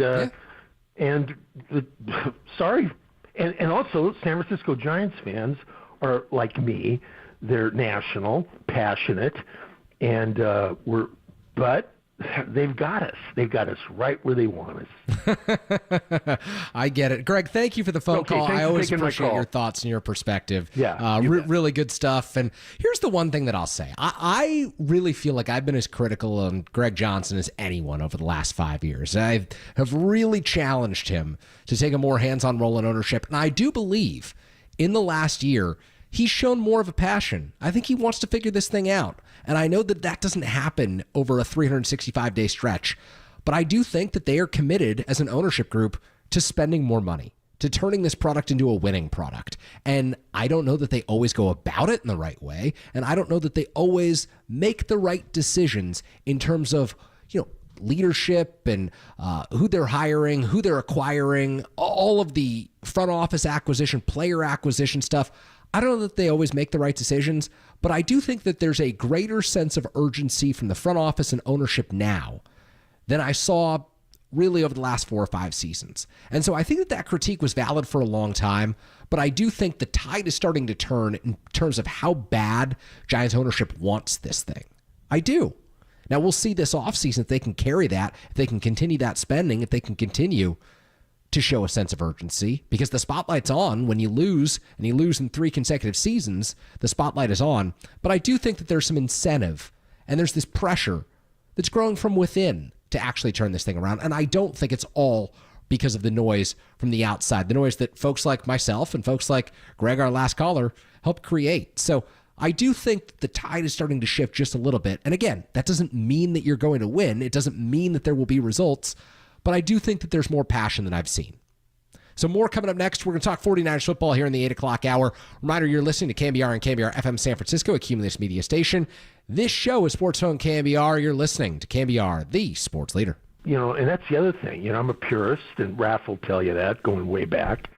sorry, and also San Francisco Giants fans are like me. They're national, passionate, and but they've got us. They've got us right where they want us. I get it. Greg, thank you for the phone call. I always appreciate your thoughts and your perspective. Yeah, really good stuff. And here's the one thing that I'll say. I really feel like I've been as critical on Greg Johnson as anyone over the last 5 years. I have really challenged him to take a more hands-on role in ownership. And I do believe in the last year, he's shown more of a passion. I think he wants to figure this thing out. And I know that doesn't happen over a 365-day stretch. But I do think that they are committed as an ownership group to spending more money, to turning this product into a winning product. And I don't know that they always go about it in the right way. And I don't know that they always make the right decisions in terms of, leadership and who they're hiring, who they're acquiring, all of the front office acquisition, player acquisition stuff. I don't know that they always make the right decisions, but I do think that there's a greater sense of urgency from the front office and ownership now than I saw really over the last 4 or 5 seasons. And so I think that critique was valid for a long time, but I do think the tide is starting to turn in terms of how bad Giants ownership wants this thing. I do. Now we'll see this offseason if they can carry that, if they can continue that spending, if they can continue to show a sense of urgency, because the spotlight's on when you lose, and you lose in 3 consecutive seasons, the spotlight is on. But I do think that there's some incentive, and there's this pressure that's growing from within to actually turn this thing around. And I don't think it's all because of the noise from the outside, the noise that folks like myself and folks like Greg, our last caller, helped create. So I do think that the tide is starting to shift just a little bit. And again, that doesn't mean that you're going to win. It doesn't mean that there will be results. But I do think that there's more passion than I've seen. So more coming up next. We're going to talk 49ers football here in the 8 o'clock hour. Reminder, you're listening to KNBR and KNBR FM San Francisco, a Cumulus media station. This show is Sports Phone KNBR. You're listening to KNBR, the sports leader. And that's the other thing. I'm a purist, and Raph will tell you that going way back.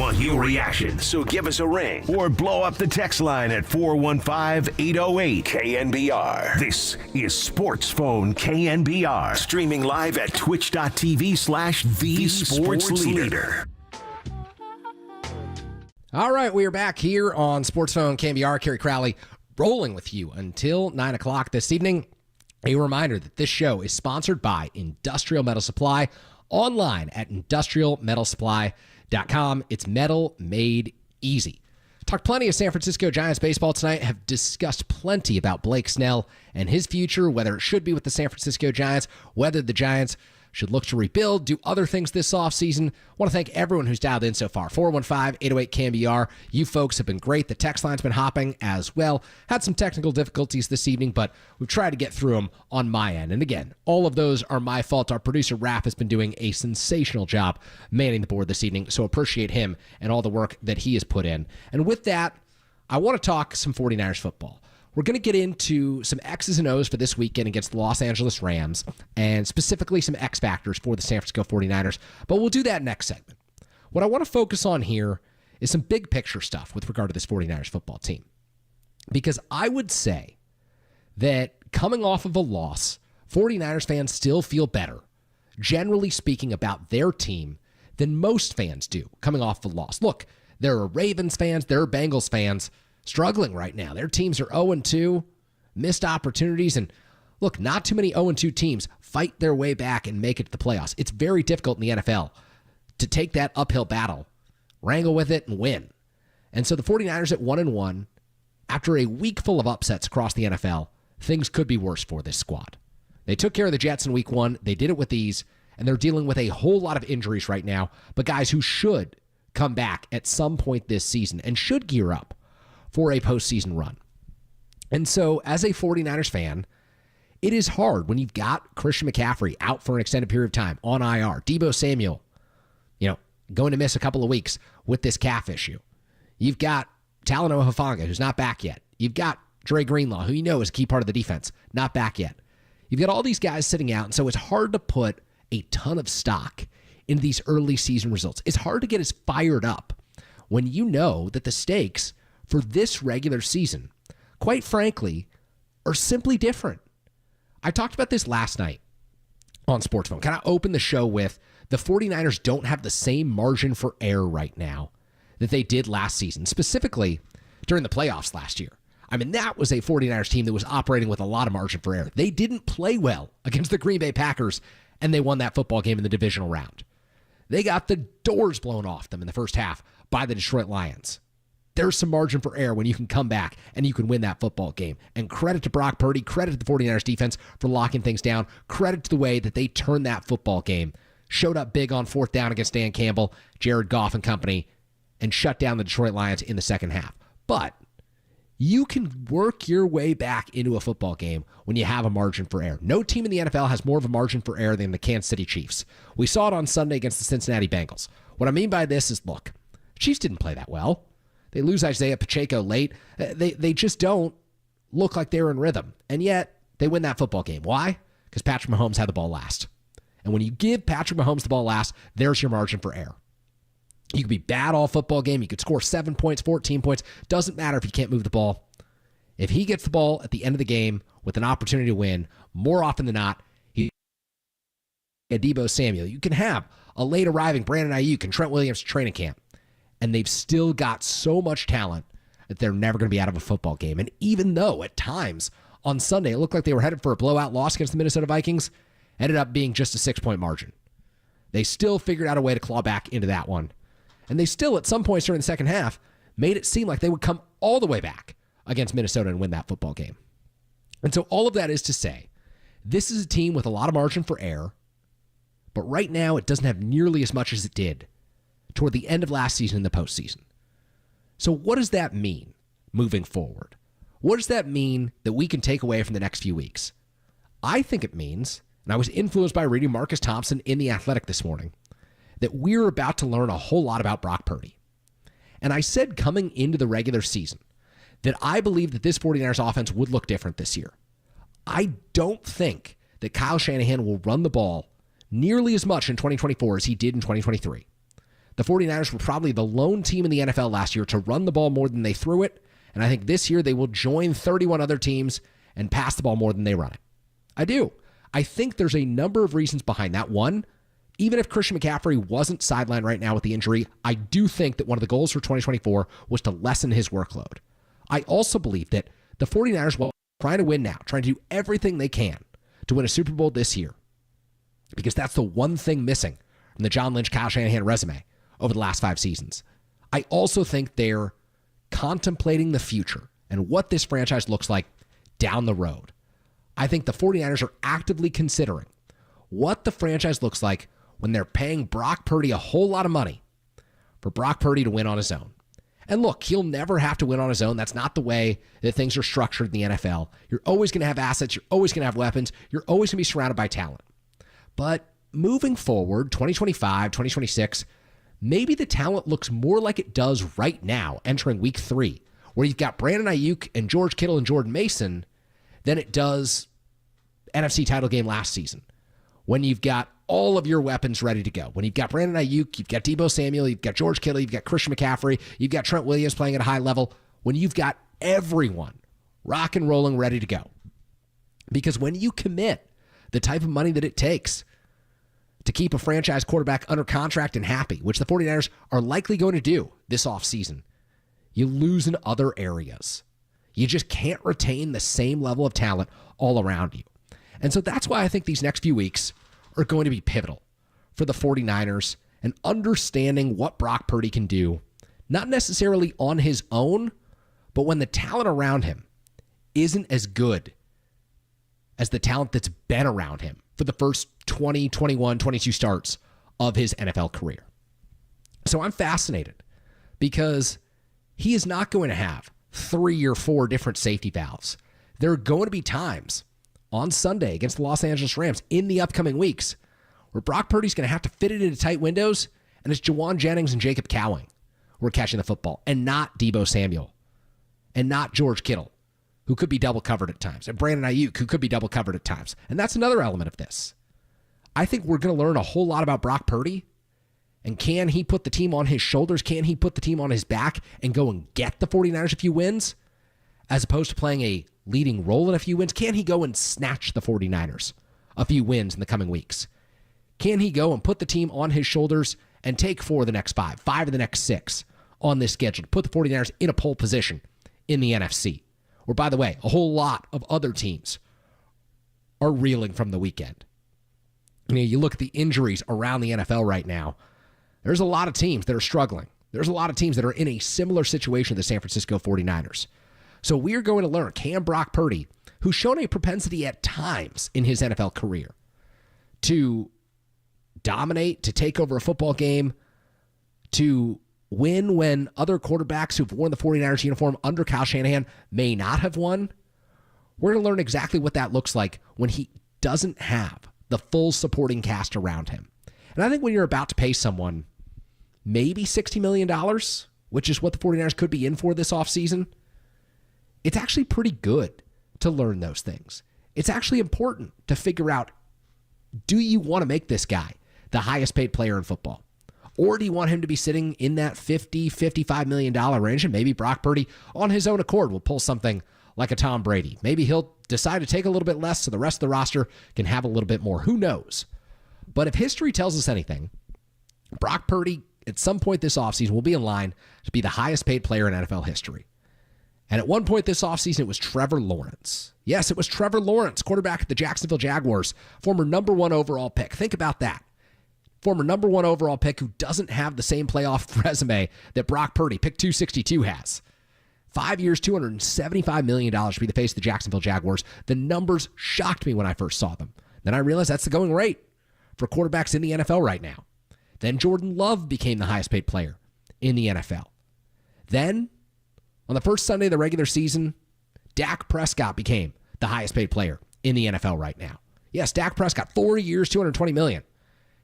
want your reaction, so give us a ring or blow up the text line at 415-808-KNBR. This is Sports Phone KNBR, streaming live at twitch.tv/The Sports Leader. All right, we are back here on Sports Phone KNBR. Kerry Crowley rolling with you until 9 o'clock this evening. A reminder that this show is sponsored by Industrial Metal Supply, online at industrialmetalsupply.com. It's metal made easy. Talked plenty of San Francisco Giants baseball tonight, have discussed plenty about Blake Snell and his future, whether it should be with the San Francisco Giants, whether the Giants should look to rebuild, do other things this offseason. I want to thank everyone who's dialed in so far. 415-808-KNBR. You folks have been great. The text line's been hopping as well. Had some technical difficulties this evening, but we've tried to get through them on my end. And again, all of those are my fault. Our producer, Raph, has been doing a sensational job manning the board this evening, so appreciate him and all the work that he has put in. And with that, I want to talk some 49ers football. We're going to get into some X's and O's for this weekend against the Los Angeles Rams, and specifically some X factors for the San Francisco 49ers, but we'll do that next segment. What I want to focus on here is some big picture stuff with regard to this 49ers football team, because I would say that coming off of a loss, 49ers fans still feel better, generally speaking, about their team than most fans do coming off the loss. Look, there are Ravens fans, there are Bengals fans struggling right now. Their teams are 0-2, missed opportunities, and look, not too many 0-2 teams fight their way back and make it to the playoffs. It's very difficult in the NFL to take that uphill battle, wrangle with it, and win. And so the 49ers at 1-1, after a week full of upsets across the NFL, things could be worse for this squad. They took care of the Jets in week 1. They did it with ease, and they're dealing with a whole lot of injuries right now, but guys who should come back at some point this season and should gear up for a postseason run. And so as a 49ers fan, it is hard when you've got Christian McCaffrey out for an extended period of time on IR. Deebo Samuel, going to miss a couple of weeks with this calf issue. You've got Talanoa Hufanga, who's not back yet. You've got Dre Greenlaw, who you know is a key part of the defense, not back yet. You've got all these guys sitting out, and so it's hard to put a ton of stock into these early season results. It's hard to get as fired up when you know that the stakes for this regular season, quite frankly, are simply different. I talked about this last night on Sports Phone. Kind of opened the show with the 49ers don't have the same margin for error right now that they did last season, specifically during the playoffs last year. I mean, that was a 49ers team that was operating with a lot of margin for error. They didn't play well against the Green Bay Packers, and they won that football game in the divisional round. They got the doors blown off them in the first half by the Detroit Lions. There's some margin for error when you can come back and you can win that football game. And credit to Brock Purdy, credit to the 49ers defense for locking things down, credit to the way that they turned that football game, showed up big on fourth down against Dan Campbell, Jared Goff and company, and shut down the Detroit Lions in the second half. But you can work your way back into a football game when you have a margin for error. No team in the NFL has more of a margin for error than the Kansas City Chiefs. We saw it on Sunday against the Cincinnati Bengals. What I mean by this is, look, Chiefs didn't play that well. They lose Isaiah Pacheco late. They just don't look like they're in rhythm. And yet, they win that football game. Why? Because Patrick Mahomes had the ball last. And when you give Patrick Mahomes the ball last, there's your margin for error. You could be bad all football game. You could score 7 points, 14 points. Doesn't matter if you can't move the ball. If he gets the ball at the end of the game with an opportunity to win, more often than not, he's a Deebo Samuel. You can have a late arriving Brandon Ayuk and Trent Williams training camp. And they've still got so much talent that they're never going to be out of a football game. And even though at times on Sunday it looked like they were headed for a blowout loss against the Minnesota Vikings, ended up being just a 6-point margin. They still figured out a way to claw back into that one. And they still, at some points during the second half, made it seem like they would come all the way back against Minnesota and win that football game. And so all of that is to say, this is a team with a lot of margin for error, but right now it doesn't have nearly as much as it did toward the end of last season in the postseason. So what does that mean moving forward? What does that mean that we can take away from the next few weeks? I think it means, and I was influenced by reading Marcus Thompson in The Athletic this morning, that we're about to learn a whole lot about Brock Purdy. And I said coming into the regular season that I believe that this 49ers offense would look different this year. I don't think that Kyle Shanahan will run the ball nearly as much in 2024 as he did in 2023. The 49ers were probably the lone team in the NFL last year to run the ball more than they threw it, and I think this year they will join 31 other teams and pass the ball more than they run it. I do. I think there's a number of reasons behind that. One, even if Christian McCaffrey wasn't sidelined right now with the injury, I do think that one of the goals for 2024 was to lessen his workload. I also believe that the 49ers, while trying to win now, trying to do everything they can to win a Super Bowl this year, because that's the one thing missing from the John Lynch, Kyle Shanahan resume over the last 5 seasons. I also think they're contemplating the future and what this franchise looks like down the road. I think the 49ers are actively considering what the franchise looks like when they're paying Brock Purdy a whole lot of money for Brock Purdy to win on his own. And look, he'll never have to win on his own. That's not the way that things are structured in the NFL. You're always going to have assets. You're always going to have weapons. You're always going to be surrounded by talent. But moving forward, 2025, 2026, maybe the talent looks more like it does right now entering week 3, where you've got Brandon Ayuk and George Kittle and Jordan Mason, than it does NFC title game last season, when you've got all of your weapons ready to go. When you've got Brandon Ayuk, you've got Deebo Samuel, you've got George Kittle, you've got Christian McCaffrey, you've got Trent Williams playing at a high level, when you've got everyone rock and rolling ready to go. Because when you commit the type of money that it takes to keep a franchise quarterback under contract and happy, which the 49ers are likely going to do this offseason, you lose in other areas. You just can't retain the same level of talent all around you. And so that's why I think these next few weeks are going to be pivotal for the 49ers and understanding what Brock Purdy can do, not necessarily on his own, but when the talent around him isn't as good as the talent that's been around him for the first 20, 21, 22 starts of his NFL career. So I'm fascinated because he is not going to have 3 or 4 different safety valves. There are going to be times on Sunday against the Los Angeles Rams in the upcoming weeks where Brock Purdy's going to have to fit it into tight windows, and it's Jawan Jennings and Jacob Cowing who are catching the football, and not Deebo Samuel, and not George Kittle, who could be double covered at times, and Brandon Ayuk, who could be double covered at times. And that's another element of this. I think we're going to learn a whole lot about Brock Purdy, and can he put the team on his shoulders? Can he put the team on his back and go and get the 49ers a few wins, as opposed to playing a leading role in a few wins? Can he go and snatch the 49ers a few wins in the coming weeks? Can he go and put the team on his shoulders and take 4 of the next 5 of the next 6 on this schedule to put the 49ers in a pole position in the NFC? Or, by the way, a whole lot of other teams are reeling from the weekend. You look at the injuries around the NFL right now, there's a lot of teams that are struggling. There's a lot of teams that are in a similar situation to the San Francisco 49ers. So we're going to learn, can Brock Purdy, who's shown a propensity at times in his NFL career to dominate, to take over a football game, to win when other quarterbacks who've worn the 49ers uniform under Kyle Shanahan may not have won, we're going to learn exactly what that looks like when he doesn't have the full supporting cast around him. And I think when you're about to pay someone maybe $60 million, which is what the 49ers could be in for this offseason, it's actually pretty good to learn those things. It's actually important to figure out, do you want to make this guy the highest paid player in football? Or do you want him to be sitting in that $50, $55 million range, and maybe Brock Purdy on his own accord will pull something like a Tom Brady? Maybe he'll decide to take a little bit less so the rest of the roster can have a little bit more. Who knows? But if history tells us anything, Brock Purdy at some point this offseason will be in line to be the highest paid player in NFL history. And at one point this offseason, it was Trevor Lawrence. Yes, it was Trevor Lawrence, quarterback of the Jacksonville Jaguars, former number 1 overall pick. Think about that. Former number 1 overall pick who doesn't have the same playoff resume that Brock Purdy, pick 262, has. 5 years, $275 million to be the face of the Jacksonville Jaguars. The numbers shocked me when I first saw them. Then I realized that's the going rate for quarterbacks in the NFL right now. Then Jordan Love became the highest paid player in the NFL. Then, on the first Sunday of the regular season, Dak Prescott became the highest paid player in the NFL right now. Yes, Dak Prescott, 4 years, $220 million.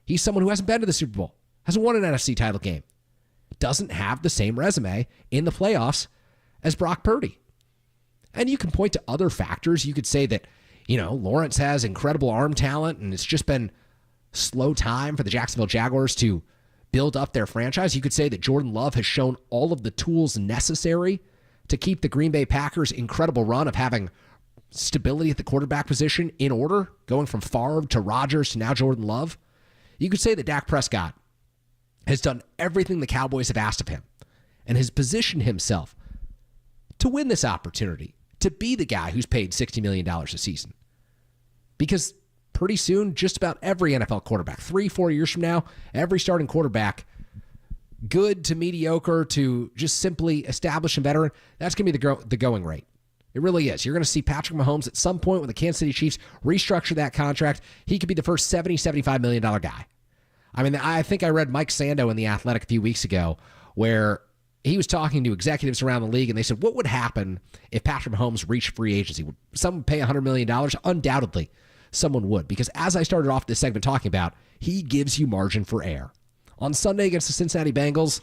He's someone who hasn't been to the Super Bowl, hasn't won an NFC title game, doesn't have the same resume in the playoffs as Brock Purdy. And you can point to other factors. You could say that, Lawrence has incredible arm talent, and it's just been slow time for the Jacksonville Jaguars to build up their franchise. You could say that Jordan Love has shown all of the tools necessary to keep the Green Bay Packers' incredible run of having stability at the quarterback position in order, going from Favre to Rodgers to now Jordan Love. You could say that Dak Prescott has done everything the Cowboys have asked of him and has positioned himself to win this opportunity, to be the guy who's paid $60 million a season. Because pretty soon, just about every NFL quarterback, 3-4 years from now, every starting quarterback, good to mediocre to just simply established and veteran, that's going to be the going rate. It really is. You're going to see Patrick Mahomes at some point when the Kansas City Chiefs restructure that contract. He could be the first $75 million guy. I mean, I think I read Mike Sando in The Athletic a few weeks ago where he was talking to executives around the league, and they said, what would happen if Patrick Mahomes reached free agency? Would someone pay $100 million? Undoubtedly, someone would. Because as I started off this segment talking about, he gives you margin for error. On Sunday against the Cincinnati Bengals,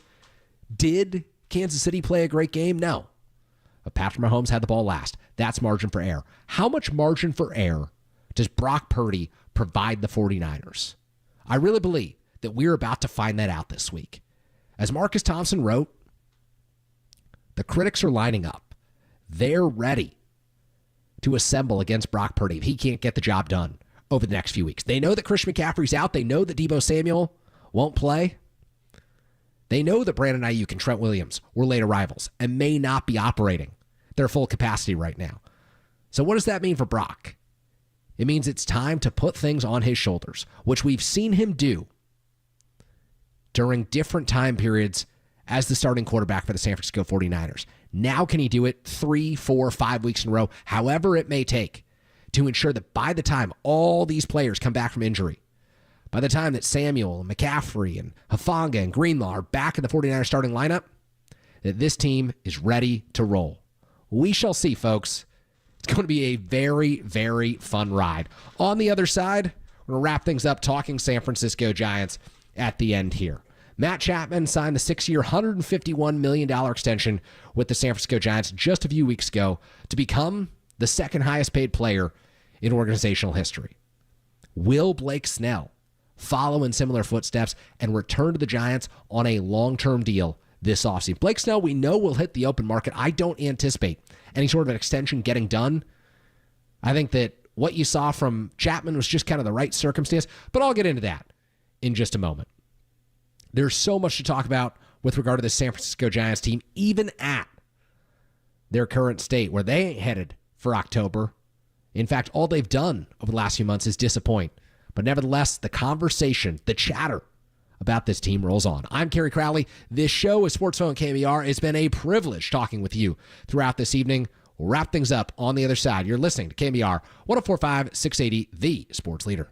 did Kansas City play a great game? No. But Patrick Mahomes had the ball last. That's margin for error. How much margin for error does Brock Purdy provide the 49ers? I really believe that we're about to find that out this week. As Marcus Thompson wrote, the critics are lining up. They're ready to assemble against Brock Purdy if he can't get the job done over the next few weeks. They know that Christian McCaffrey's out. They know that Deebo Samuel won't play. They know that Brandon Ayuk and Trent Williams were late arrivals and may not be operating their full capacity right now. So what does that mean for Brock? It means it's time to put things on his shoulders, which we've seen him do during different time periods as the starting quarterback for the San Francisco 49ers. Now can he do it 3, 4, 5 weeks in a row, however it may take, to ensure that by the time all these players come back from injury, by the time that Samuel and McCaffrey and Hufanga and Greenlaw are back in the 49ers starting lineup, that this team is ready to roll. We shall see, folks. It's going to be a very, very fun ride. On the other side, we're going to wrap things up talking San Francisco Giants at the end here. Matt Chapman signed the 6-year, $151 million extension with the San Francisco Giants just a few weeks ago to become the second highest paid player in organizational history. Will Blake Snell follow in similar footsteps and return to the Giants on a long-term deal this offseason? Blake Snell, we know, will hit the open market. I don't anticipate any sort of an extension getting done. I think that what you saw from Chapman was just kind of the right circumstance, but I'll get into that in just a moment. There's so much to talk about with regard to the San Francisco Giants team, even at their current state where they ain't headed for October. In fact, all they've done over the last few months is disappoint. But nevertheless, the conversation, the chatter about this team rolls on. I'm Kerry Crowley. This show is Sports Phone KNBR. It's been a privilege talking with you throughout this evening. We'll wrap things up on the other side. You're listening to KNBR 104.5, 680, the sports leader.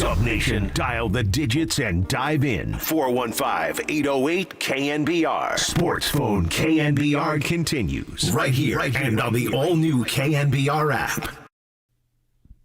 Dub Nation, dial the digits and dive in. 415-808-KNBR. Sports Phone KNBR continues right here and on the all-new KNBR app.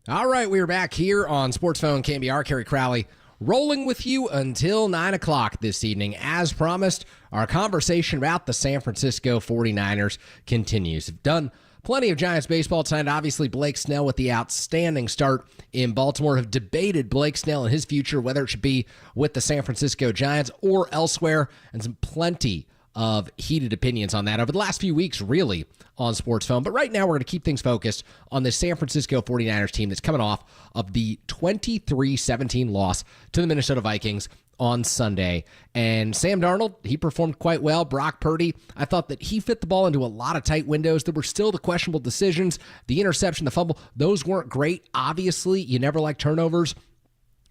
All right, we're back here on Sports Phone KNBR. Kerry Crowley rolling with you until 9 o'clock this evening. As promised, our conversation about the San Francisco 49ers continues. We've done plenty of Giants baseball tonight. Obviously, Blake Snell with the outstanding start in Baltimore. Have debated Blake Snell and his future, whether it should be with the San Francisco Giants or elsewhere, and some plenty of heated opinions on that over the last few weeks, really, on Sports Phone. But right now, we're going to keep things focused on the San Francisco 49ers team that's coming off of the 23-17 loss to the Minnesota Vikings on Sunday. And Sam Darnold, he performed quite well. Brock Purdy, I thought that he fit the ball into a lot of tight windows. There were still the questionable decisions, the interception, the fumble. Those weren't great. Obviously, you never like turnovers,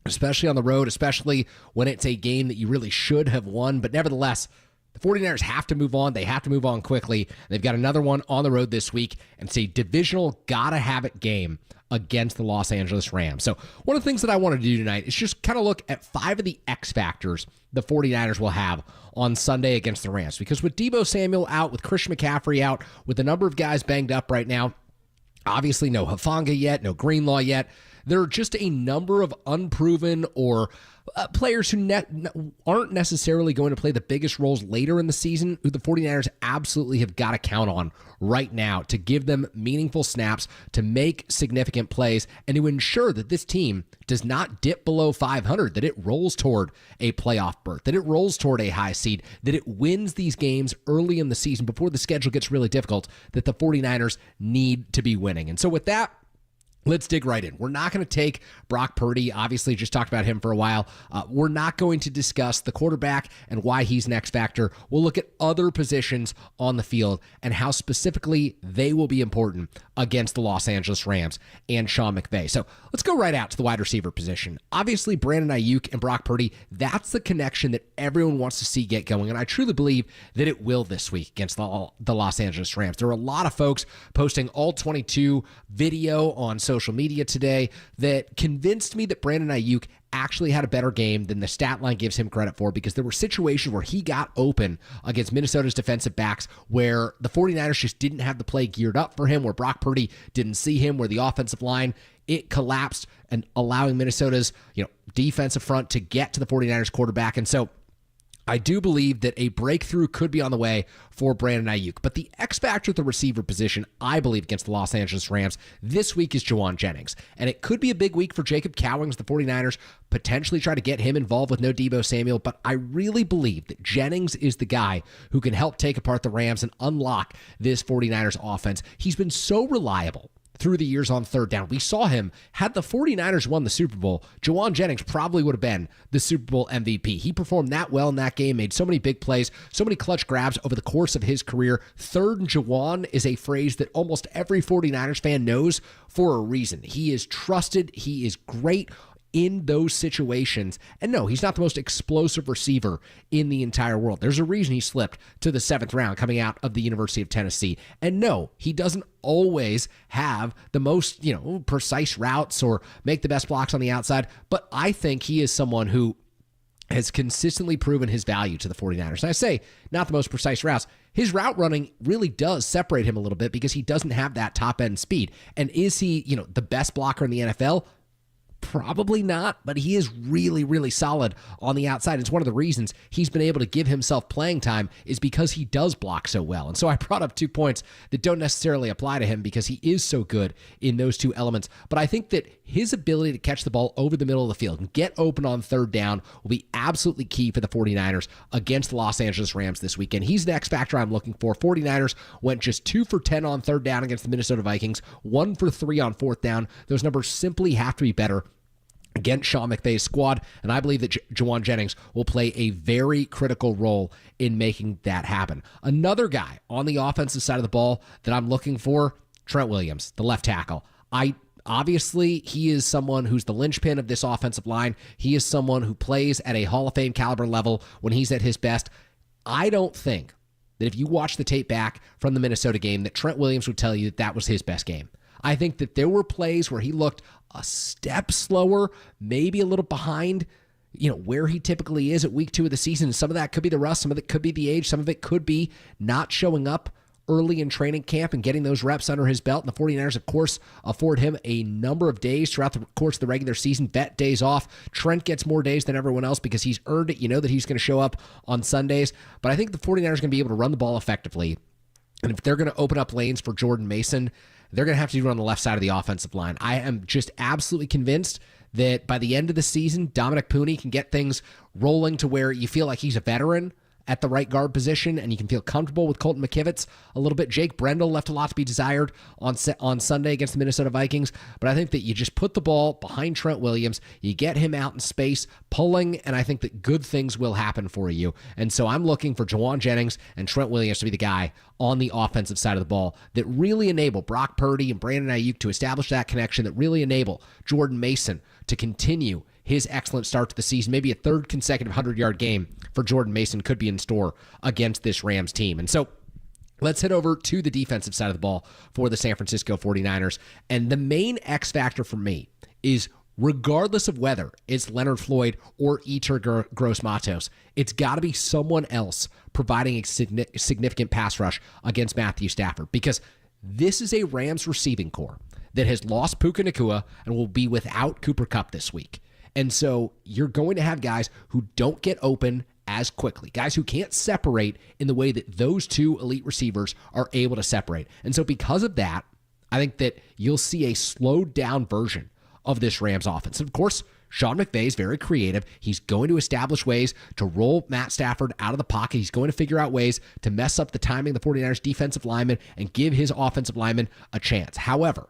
especially on the road, especially when it's a game that you really should have won. But nevertheless, the 49ers have to move on. They have to move on quickly. They've got another one on the road this week, and it's a divisional gotta-have-it game against the Los Angeles Rams. So one of the things that I wanted to do tonight is just kind of look at 5 of the X factors the 49ers will have on Sunday against the Rams. Because with Deebo Samuel out, with Christian McCaffrey out, with a number of guys banged up right now, obviously no Hufanga yet, no Greenlaw yet, there are just a number of unproven or players who aren't necessarily going to play the biggest roles later in the season, who the 49ers absolutely have got to count on right now to give them meaningful snaps, to make significant plays, and to ensure that this team does not dip below 500, that it rolls toward a playoff berth, that it rolls toward a high seed, that it wins these games early in the season before the schedule gets really difficult, that the 49ers need to be winning. And so with that, let's dig right in. We're not going to take Brock Purdy. Obviously, just talked about him for a while. We're not going to discuss the quarterback and why he's an X factor. We'll look at other positions on the field and how specifically they will be important against the Los Angeles Rams and Sean McVay. So let's go right out to the wide receiver position. Obviously, Brandon Ayuk and Brock Purdy, that's the connection that everyone wants to see get going. And I truly believe that it will this week against the Los Angeles Rams. There are a lot of folks posting all 22 video on social media today that convinced me that Brandon Ayuk actually had a better game than the stat line gives him credit for, because there were situations where he got open against Minnesota's defensive backs where the 49ers just didn't have the play geared up for him, where Brock Purdy didn't see him, where the offensive line, it collapsed and allowing Minnesota's defensive front to get to the 49ers quarterback. And so I do believe that a breakthrough could be on the way for Brandon Ayuk. But the X factor at the receiver position, I believe, against the Los Angeles Rams this week is Juwan Jennings. And it could be a big week for Jacob Cowings. The 49ers potentially try to get him involved with no Deebo Samuel. But I really believe that Jennings is the guy who can help take apart the Rams and unlock this 49ers offense. He's been so reliable through the years on third down. We saw him, had the 49ers won the Super Bowl, Juwan Jennings probably would have been the Super Bowl MVP. He performed that well in that game, made so many big plays, so many clutch grabs over the course of his career. Third and Juwan is a phrase that almost every 49ers fan knows for a reason. He is trusted. He is great in those situations. And no, he's not the most explosive receiver in the entire world. There's a reason he slipped to the 7th round coming out of the University of Tennessee. And no, he doesn't always have the most, precise routes or make the best blocks on the outside. But I think he is someone who has consistently proven his value to the 49ers. And I say not the most precise routes. His route running really does separate him a little bit because he doesn't have that top end speed. And is he, the best blocker in the NFL? Probably not, but he is really, really solid on the outside. It's one of the reasons he's been able to give himself playing time is because he does block so well. And so I brought up 2 points that don't necessarily apply to him because he is so good in those 2 elements. But I think that his ability to catch the ball over the middle of the field and get open on third down will be absolutely key for the 49ers against the Los Angeles Rams this weekend. He's the X factor I'm looking for. 49ers went just 2 for 10 on third down against the Minnesota Vikings, 1 for 3 on fourth down. Those numbers simply have to be better against Sean McVay's squad, and I believe that Juwan Jennings will play a very critical role in making that happen. Another guy on the offensive side of the ball that I'm looking for, Trent Williams, the left tackle. Obviously, he is someone who's the linchpin of this offensive line. He is someone who plays at a Hall of Fame caliber level when he's at his best. I don't think that if you watch the tape back from the Minnesota game that Trent Williams would tell you that was his best game. I think that there were plays where he looked a step slower, maybe a little behind, where he typically is at week 2 of the season. Some of that could be the rust, some of it could be the age, some of it could be not showing up early in training camp and getting those reps under his belt. And the 49ers, of course, afford him a number of days throughout the course of the regular season, vet days off. Trent gets more days than everyone else because he's earned it. You know that he's going to show up on Sundays. But I think the 49ers are going to be able to run the ball effectively. And if they're going to open up lanes for Jordan Mason, they're going to have to do it on the left side of the offensive line. I am just absolutely convinced that by the end of the season, Dominic Pooney can get things rolling to where you feel like he's a veteran at the right guard position, and you can feel comfortable with Colton McKivitz a little bit. Jake Brendel left a lot to be desired on Sunday against the Minnesota Vikings, but I think that you just put the ball behind Trent Williams, you get him out in space, pulling, and I think that good things will happen for you. And so I'm looking for Jawan Jennings and Trent Williams to be the guy on the offensive side of the ball that really enable Brock Purdy and Brandon Ayuk to establish that connection, that really enable Jordan Mason to continue his excellent start to the season. Maybe a third consecutive 100-yard game for Jordan Mason could be in store against this Rams team. And so let's head over to the defensive side of the ball for the San Francisco 49ers. And the main X factor for me is, regardless of whether it's Leonard Floyd or Yetur Gross-Matos, it's got to be someone else providing a significant pass rush against Matthew Stafford, because this is a Rams receiving core that has lost Puka Nacua and will be without Cooper Kupp this week. And so you're going to have guys who don't get open as quickly, guys who can't separate in the way that those two elite receivers are able to separate. And so because of that, I think that you'll see a slowed down version of this Rams offense. And of course, Sean McVay is very creative. He's going to establish ways to roll Matt Stafford out of the pocket. He's going to figure out ways to mess up the timing of the 49ers defensive linemen and give his offensive linemen a chance. However,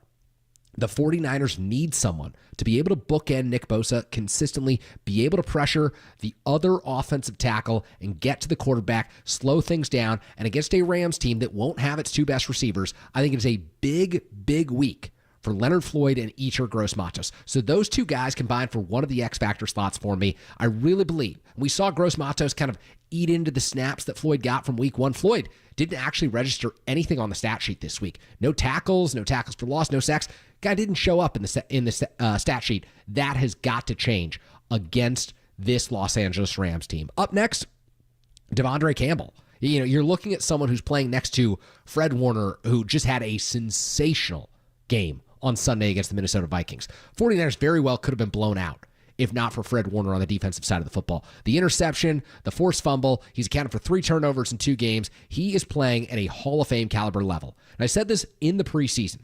the 49ers need someone to be able to bookend Nick Bosa consistently, be able to pressure the other offensive tackle and get to the quarterback, slow things down. And against a Rams team that won't have its two best receivers, I think it's a big, big week for Leonard Floyd and Yetur Gross-Matos. So those two guys combined for one of the X Factor slots for me. I really believe. We saw Gross-Matos kind of eat into the snaps that Floyd got from week 1. Floyd didn't actually register anything on the stat sheet this week. No tackles for loss, no sacks. Guy didn't show up in the stat sheet. That has got to change against this Los Angeles Rams team. Up next, Devondre Campbell. You're looking at someone who's playing next to Fred Warner, who just had a sensational game on Sunday against the Minnesota Vikings. 49ers very well could have been blown out if not for Fred Warner on the defensive side of the football. The interception, the forced fumble, he's accounted for 3 turnovers in 2 games. He is playing at a Hall of Fame caliber level. And I said this in the preseason.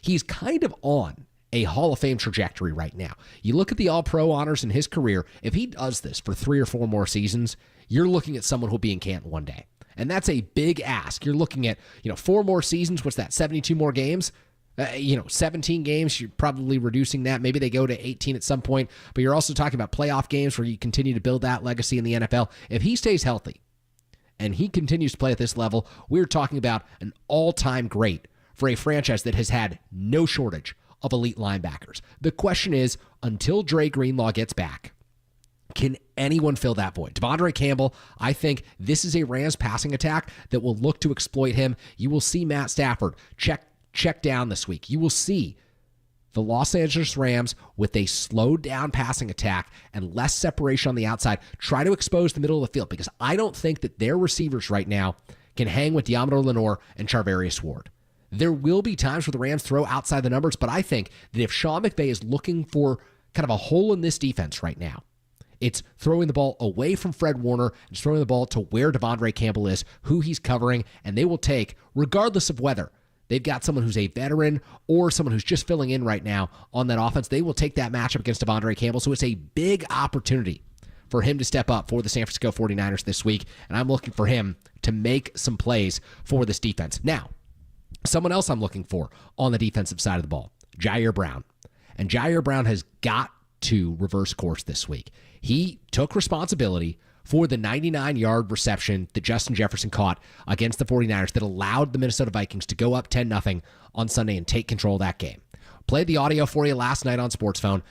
He's kind of on a Hall of Fame trajectory right now. You look at the All-Pro honors in his career, if he does this for 3 or 4 more seasons, you're looking at someone who'll be in Canton one day. And that's a big ask. You're looking at, 4 more seasons. What's that, 72 more games? 17 games, you're probably reducing that. Maybe they go to 18 at some point, but you're also talking about playoff games where you continue to build that legacy in the NFL. If he stays healthy and he continues to play at this level, we're talking about an all-time great for a franchise that has had no shortage of elite linebackers. The question is, until Dre Greenlaw gets back, can anyone fill that void? Devondre Campbell, I think this is a Rams passing attack that will look to exploit him. You will see Matt Stafford check down this week. You will see the Los Angeles Rams with a slowed down passing attack and less separation on the outside try to expose the middle of the field, because I don't think that their receivers right now can hang with Deommodore Lenoir and Charvarius Ward. There will be times where the Rams throw outside the numbers, but I think that if Sean McVay is looking for kind of a hole in this defense right now, it's throwing the ball away from Fred Warner and throwing the ball to where Devondre Campbell is, who he's covering, and they will take, regardless of whether they've got someone who's a veteran or someone who's just filling in right now on that offense, they will take that matchup against Devondre Campbell. So it's a big opportunity for him to step up for the San Francisco 49ers this week, and I'm looking for him to make some plays for this defense. Now, someone else I'm looking for on the defensive side of the ball, Jair Brown. And Jair Brown has got to reverse course this week. He took responsibility for the 99-yard reception that Justin Jefferson caught against the 49ers that allowed the Minnesota Vikings to go up 10-0 on Sunday and take control of that game. Played the audio for you last night on Sports Phone.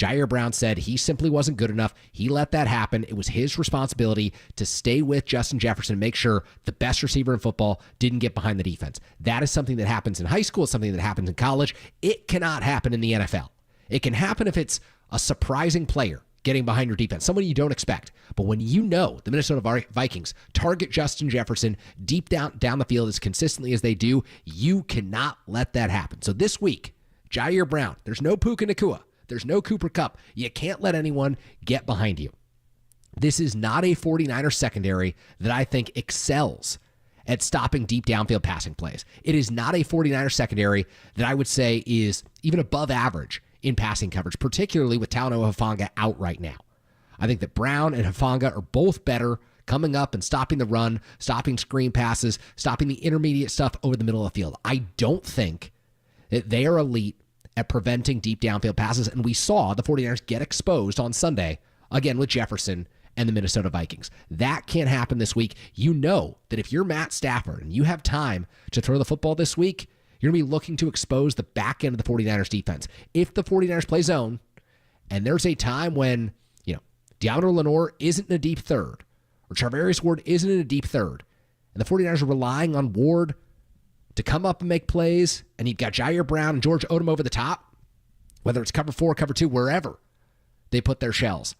Jair Brown said he simply wasn't good enough. He let that happen. It was his responsibility to stay with Justin Jefferson and make sure the best receiver in football didn't get behind the defense. That is something that happens in high school. It's something that happens in college. It cannot happen in the NFL. It can happen if it's a surprising player getting behind your defense, someone you don't expect. But when you know the Minnesota Vikings target Justin Jefferson deep down the field as consistently as they do, you cannot let that happen. So this week, Jair Brown, there's no Puka Nacua, there's no Cooper Kupp. You can't let anyone get behind you. This is not a 49er secondary that I think excels at stopping deep downfield passing plays. It is not a 49er secondary that I would say is even above average in passing coverage, particularly with Talanoa Hufanga out right now. I think that Brown and Hufanga are both better coming up and stopping the run, stopping screen passes, stopping the intermediate stuff over the middle of the field. I don't think that they are elite at preventing deep downfield passes, and we saw the 49ers get exposed on Sunday, again with Jefferson and the Minnesota Vikings. That can't happen this week. You know that if you're Matt Stafford and you have time to throw the football this week, you're going to be looking to expose the back end of the 49ers defense. If the 49ers play zone, and there's a time when, Deommodore Lenoir isn't in a deep third, or Charvarius Ward isn't in a deep third, and the 49ers are relying on Ward to come up and make plays, and you've got Jair Brown and George Odom over the top, whether it's cover 4, cover 2, wherever they put their shells,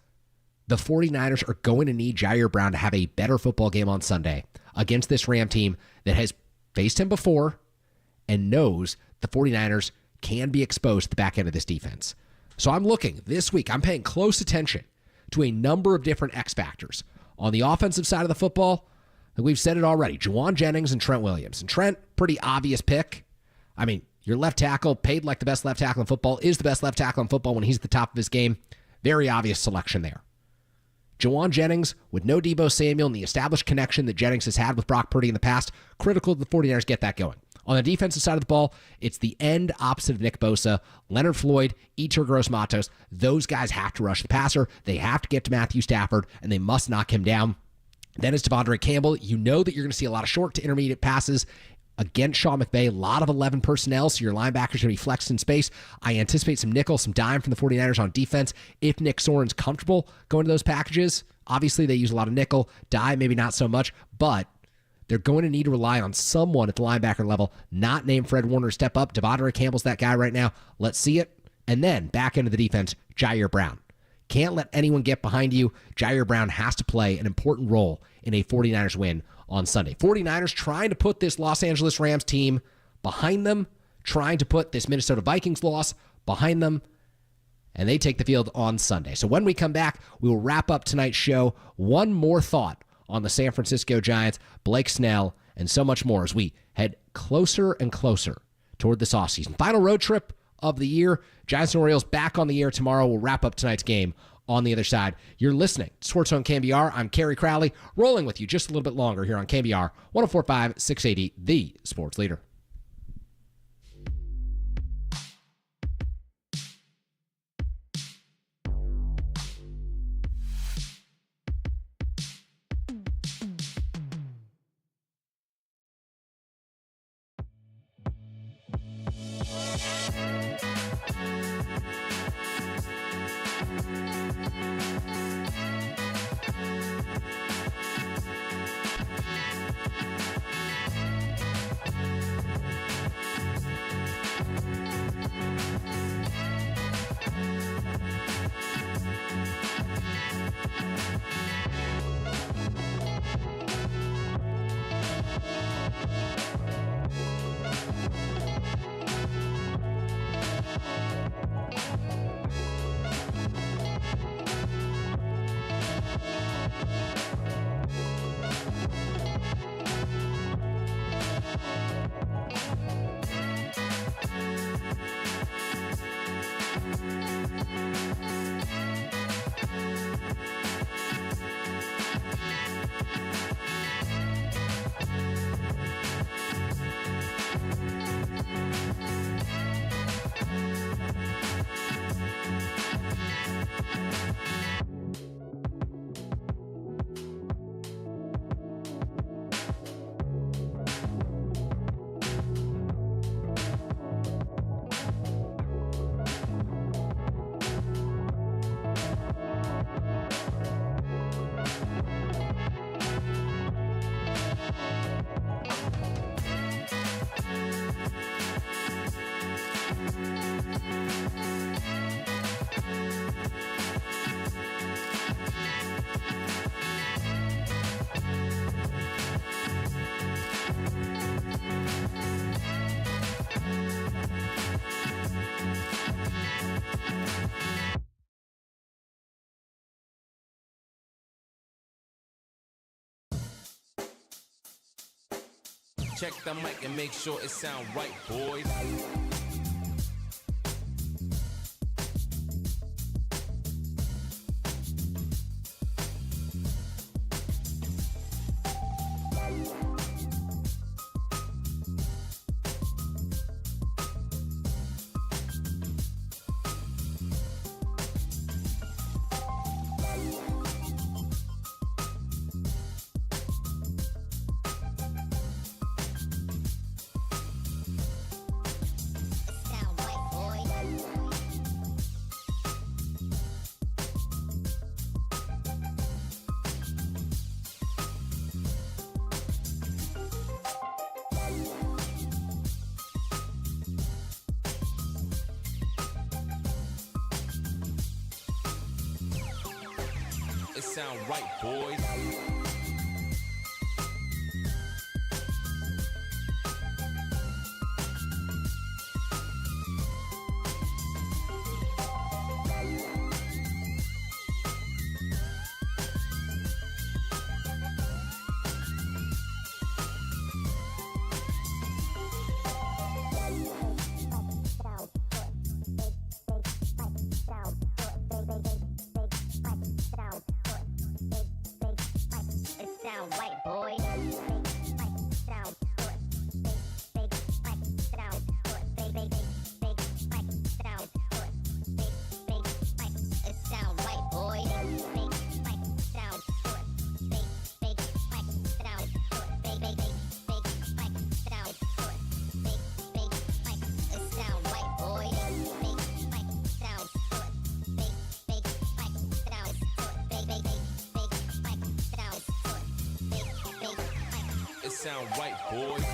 the 49ers are going to need Jair Brown to have a better football game on Sunday against this Ram team that has faced him before and knows the 49ers can be exposed at the back end of this defense. So I'm looking this week, I'm paying close attention to a number of different X factors. On the offensive side of the football, we've said it already, Juwan Jennings and Trent Williams. And Trent, pretty obvious pick. I mean, your left tackle, paid like the best left tackle in football, is the best left tackle in football when he's at the top of his game. Very obvious selection there. Juwan Jennings, with no Deebo Samuel and the established connection that Jennings has had with Brock Purdy in the past, critical the 49ers get that going. On the defensive side of the ball, it's the end opposite of Nick Bosa, Leonard Floyd, Yetur Gross-Matos. Those guys have to rush the passer. They have to get to Matthew Stafford, and they must knock him down. Then it's Devondre Campbell. You know that you're going to see a lot of short to intermediate passes against Sean McVay. A lot of 11 personnel, so your linebackers are going to be flexed in space. I anticipate some nickel, some dime from the 49ers on defense if Nick Soren's comfortable going to those packages. Obviously, they use a lot of nickel. Dime, maybe not so much, but they're going to need to rely on someone at the linebacker level, not named Fred Warner, to step up. Devondre Campbell's that guy right now. Let's see it. And then back into the defense, Jair Brown. Can't let anyone get behind you. Jair Brown has to play an important role in a 49ers win on Sunday. 49ers trying to put this Los Angeles Rams team behind them, trying to put this Minnesota Vikings loss behind them, and they take the field on Sunday. So when we come back, we will wrap up tonight's show. One more thought on the San Francisco Giants, Blake Snell, and so much more as we head closer and closer toward this offseason. Final road trip of the year. Giants and Orioles back on the air tomorrow. We'll wrap up tonight's game on the other side. You're listening to Sports Zone KNBR. I'm Kerry Crowley, rolling with you just a little bit longer here on KNBR 104.5, 680, the sports leader. Check the mic and make sure it sound right, boys. It sound right, boys. Sound right, boys.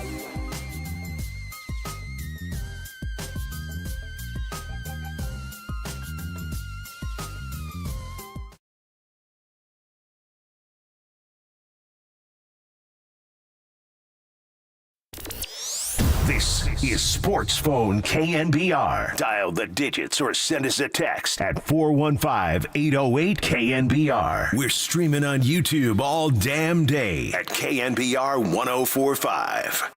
This is Sports Phone KNBR. Dial the digits or send us a text at 415-808-KNBR. We're streaming on YouTube all damn day at KNBR 1045.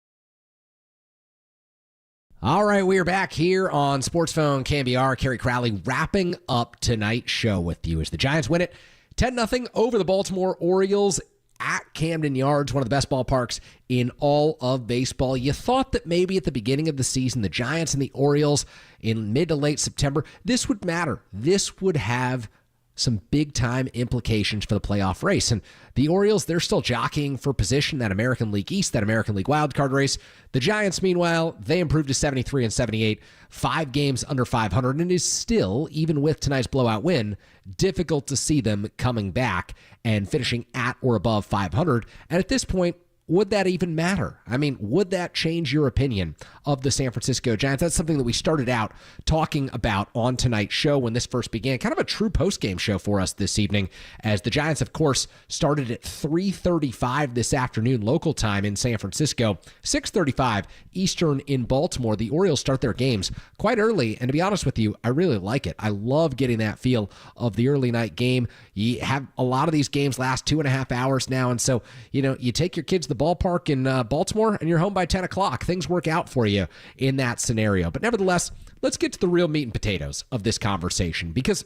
All right, we are back here on Sports Phone KNBR. Kerry Crowley wrapping up tonight's show with you as the Giants win it 10-0 over the Baltimore Orioles at Camden Yards, one of the best ballparks in all of baseball. You thought that maybe at the beginning of the season, the Giants and the Orioles in mid to late September, this would matter. This would have some big-time implications for the playoff race. And the Orioles, they're still jockeying for position, that American League East, that American League wildcard race. The Giants, meanwhile, they improved to 73 and 78, 5 games under 500, and it is still, even with tonight's blowout win, difficult to see them coming back and finishing at or above 500. And at this point, would that even matter? I mean, would that change your opinion of the San Francisco Giants? That's something that we started out talking about on tonight's show when this first began. Kind of a true post-game show for us this evening, as the Giants, of course, started at 3:35 this afternoon local time in San Francisco, 6:35 Eastern in Baltimore. The Orioles start their games quite early, and to be honest with you, I really like it. I love getting that feel of the early night game. You have a lot of these games last 2.5 hours now, and so, you take your kids to the ballpark in Baltimore and you're home by 10 o'clock. Things work out for you in that scenario. But nevertheless, let's get to the real meat and potatoes of this conversation, because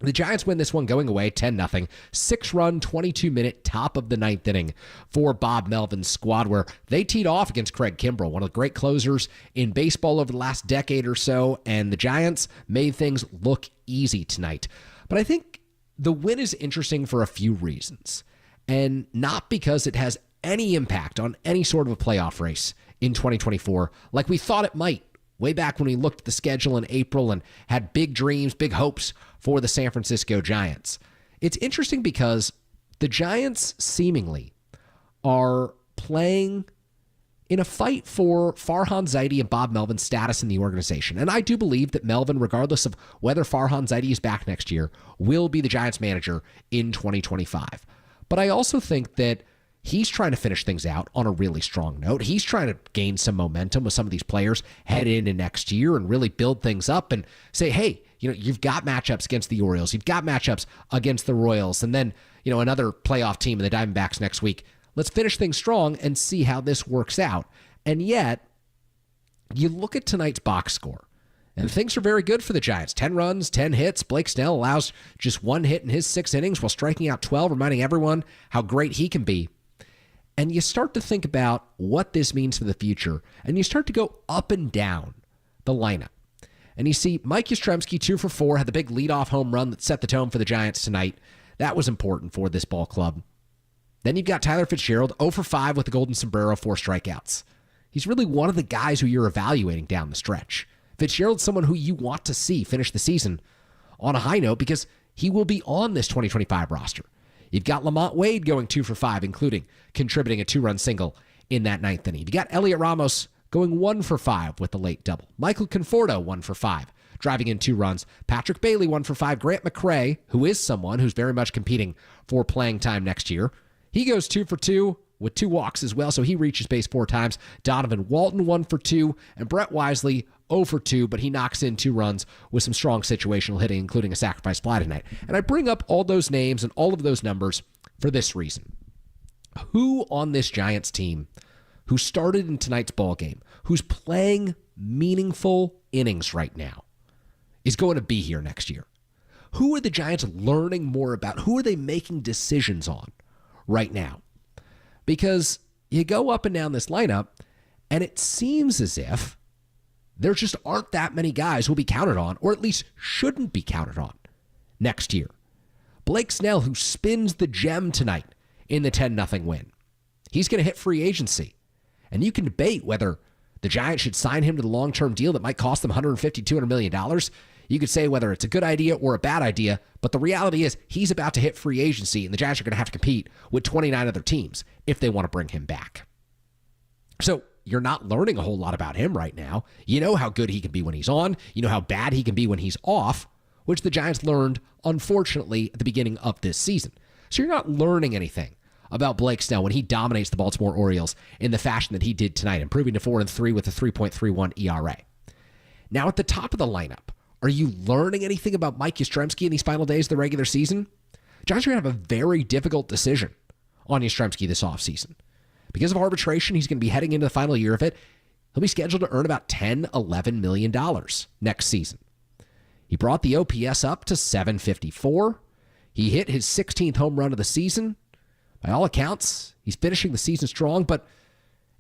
the Giants win this one going away 10-0, 6-run, 22-minute top of the ninth inning for Bob Melvin's squad, where they teed off against Craig Kimbrell, one of the great closers in baseball over the last decade or so, and the Giants made things look easy tonight. But I think the win is interesting for a few reasons, and not because it has any impact on any sort of a playoff race in 2024 like we thought it might way back when we looked at the schedule in April and had big dreams, big hopes for the San Francisco Giants. It's interesting because the Giants seemingly are playing in a fight for Farhan Zaidi and Bob Melvin's status in the organization. And I do believe that Melvin, regardless of whether Farhan Zaidi is back next year, will be the Giants manager in 2025. But I also think that he's trying to finish things out on a really strong note. He's trying to gain some momentum with some of these players, head into next year and really build things up and say, hey, you've got matchups against the Orioles. You've got matchups against the Royals. And then, another playoff team in the Diamondbacks next week. Let's finish things strong and see how this works out. And yet, you look at tonight's box score, and things are very good for the Giants. 10 runs, 10 hits. Blake Snell allows just 1 hit in his 6 innings while striking out 12, reminding everyone how great he can be. And you start to think about what this means for the future, and you start to go up and down the lineup. And you see Mike Yastrzemski, 2 for 4, had the big leadoff home run that set the tone for the Giants tonight. That was important for this ball club. Then you've got Tyler Fitzgerald, 0 for 5 with the Golden Sombrero, 4 strikeouts. He's really one of the guys who you're evaluating down the stretch. Fitzgerald's someone who you want to see finish the season on a high note because he will be on this 2025 roster. You've got Lamont Wade going 2 for 5, including contributing a 2-run single in that 9th inning. You got Elliot Ramos going 1 for 5 with the late double. Michael Conforto, 1 for 5, driving in 2 runs. Patrick Bailey, 1 for 5. Grant McCray, who is someone who's very much competing for playing time next year, he goes 2 for 2 with 2 walks as well, so he reaches base 4 times. Donovan Walton, 1 for 2, and Brett Wisely, 0 for 2, but he knocks in 2 runs with some strong situational hitting, including a sacrifice fly tonight. And I bring up all those names and all of those numbers for this reason. Who on this Giants team who started in tonight's ball game, who's playing meaningful innings right now, is going to be here next year? Who are the Giants learning more about? Who are they making decisions on right now? Because you go up and down this lineup, and it seems as if there just aren't that many guys who will be counted on, or at least shouldn't be counted on, next year. Blake Snell, who spins the gem tonight in the 10-0 win, he's going to hit free agency. And you can debate whether the Giants should sign him to the long-term deal that might cost them $150, $200 million. You could say whether it's a good idea or a bad idea, but the reality is he's about to hit free agency, and the Giants are going to have to compete with 29 other teams if they want to bring him back. So you're not learning a whole lot about him right now. You know how good he can be when he's on. You know how bad he can be when he's off, which the Giants learned, unfortunately, at the beginning of this season. So you're not learning anything about Blake Snell when he dominates the Baltimore Orioles in the fashion that he did tonight, improving to 4-3 with a 3.31 ERA. Now at the top of the lineup, are you learning anything about Mike Yastrzemski in these final days of the regular season? Giants are going to have a very difficult decision on Yastrzemski this offseason. Because of arbitration, he's going to be heading into the final year of it. He'll be scheduled to earn about $10, $11 million next season. He brought the OPS up to 754. He hit his 16th home run of the season. By all accounts, he's finishing the season strong, but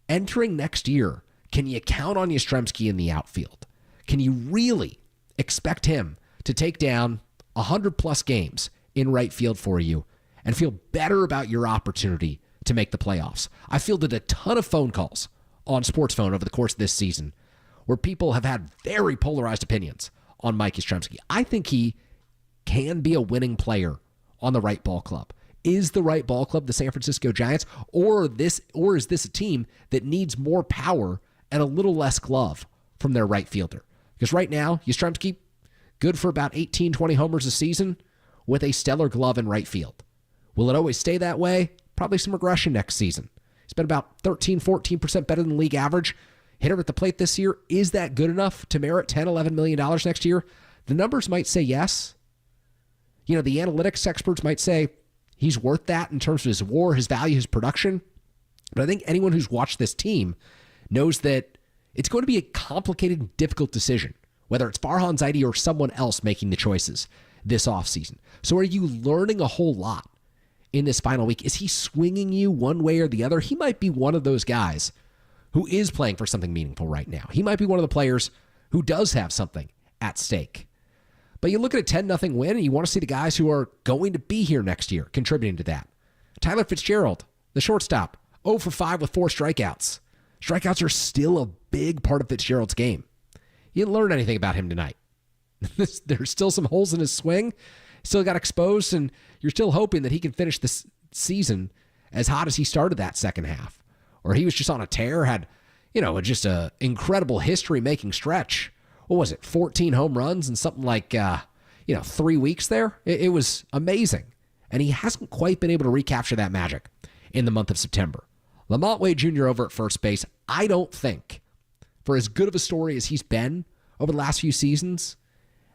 entering next year, can you count on Yastrzemski in the outfield? Can you really expect him to take down 100-plus games in right field for you and feel better about your opportunity to make the playoffs? I fielded a ton of phone calls on Sports Phone over the course of this season where people have had very polarized opinions on Mike Yastrzemski. I think he can be a winning player on the right ball club. Is the right ball club the San Francisco Giants, or is this a team that needs more power and a little less glove from their right fielder? Because right now, Yastrzemski, good for about 18, 20 homers a season with a stellar glove in right field. Will it always stay that way? Probably some regression next season. He's been about 13, 14% better than league average. Hitter at the plate this year. Is that good enough to merit $10, $11 million next year? The numbers might say yes. You know, the analytics experts might say he's worth that in terms of his WAR, his value, his production. But I think anyone who's watched this team knows that it's going to be a complicated and difficult decision, whether it's Farhan Zaidi or someone else making the choices this offseason. So are you learning a whole lot in this final week? Is he swinging you one way or the other? He might be one of those guys who is playing for something meaningful right now. He might be one of the players who does have something at stake. But you look at a 10-0 win, and you want to see the guys who are going to be here next year contributing to that. Tyler Fitzgerald, the shortstop, 0 for 5 with 4 strikeouts. Strikeouts are still a big part of Fitzgerald's game. You didn't learn anything about him tonight. There's still some holes in his swing. Still got exposed, and you're still hoping that he can finish this season as hot as he started that second half. Or he was just on a tear, had, just an incredible history-making stretch. What was it, 14 home runs in something like, 3 weeks there? It was amazing. And he hasn't quite been able to recapture that magic in the month of September. Lamont Wade Jr. over at first base, I don't think, for as good of a story as he's been over the last few seasons,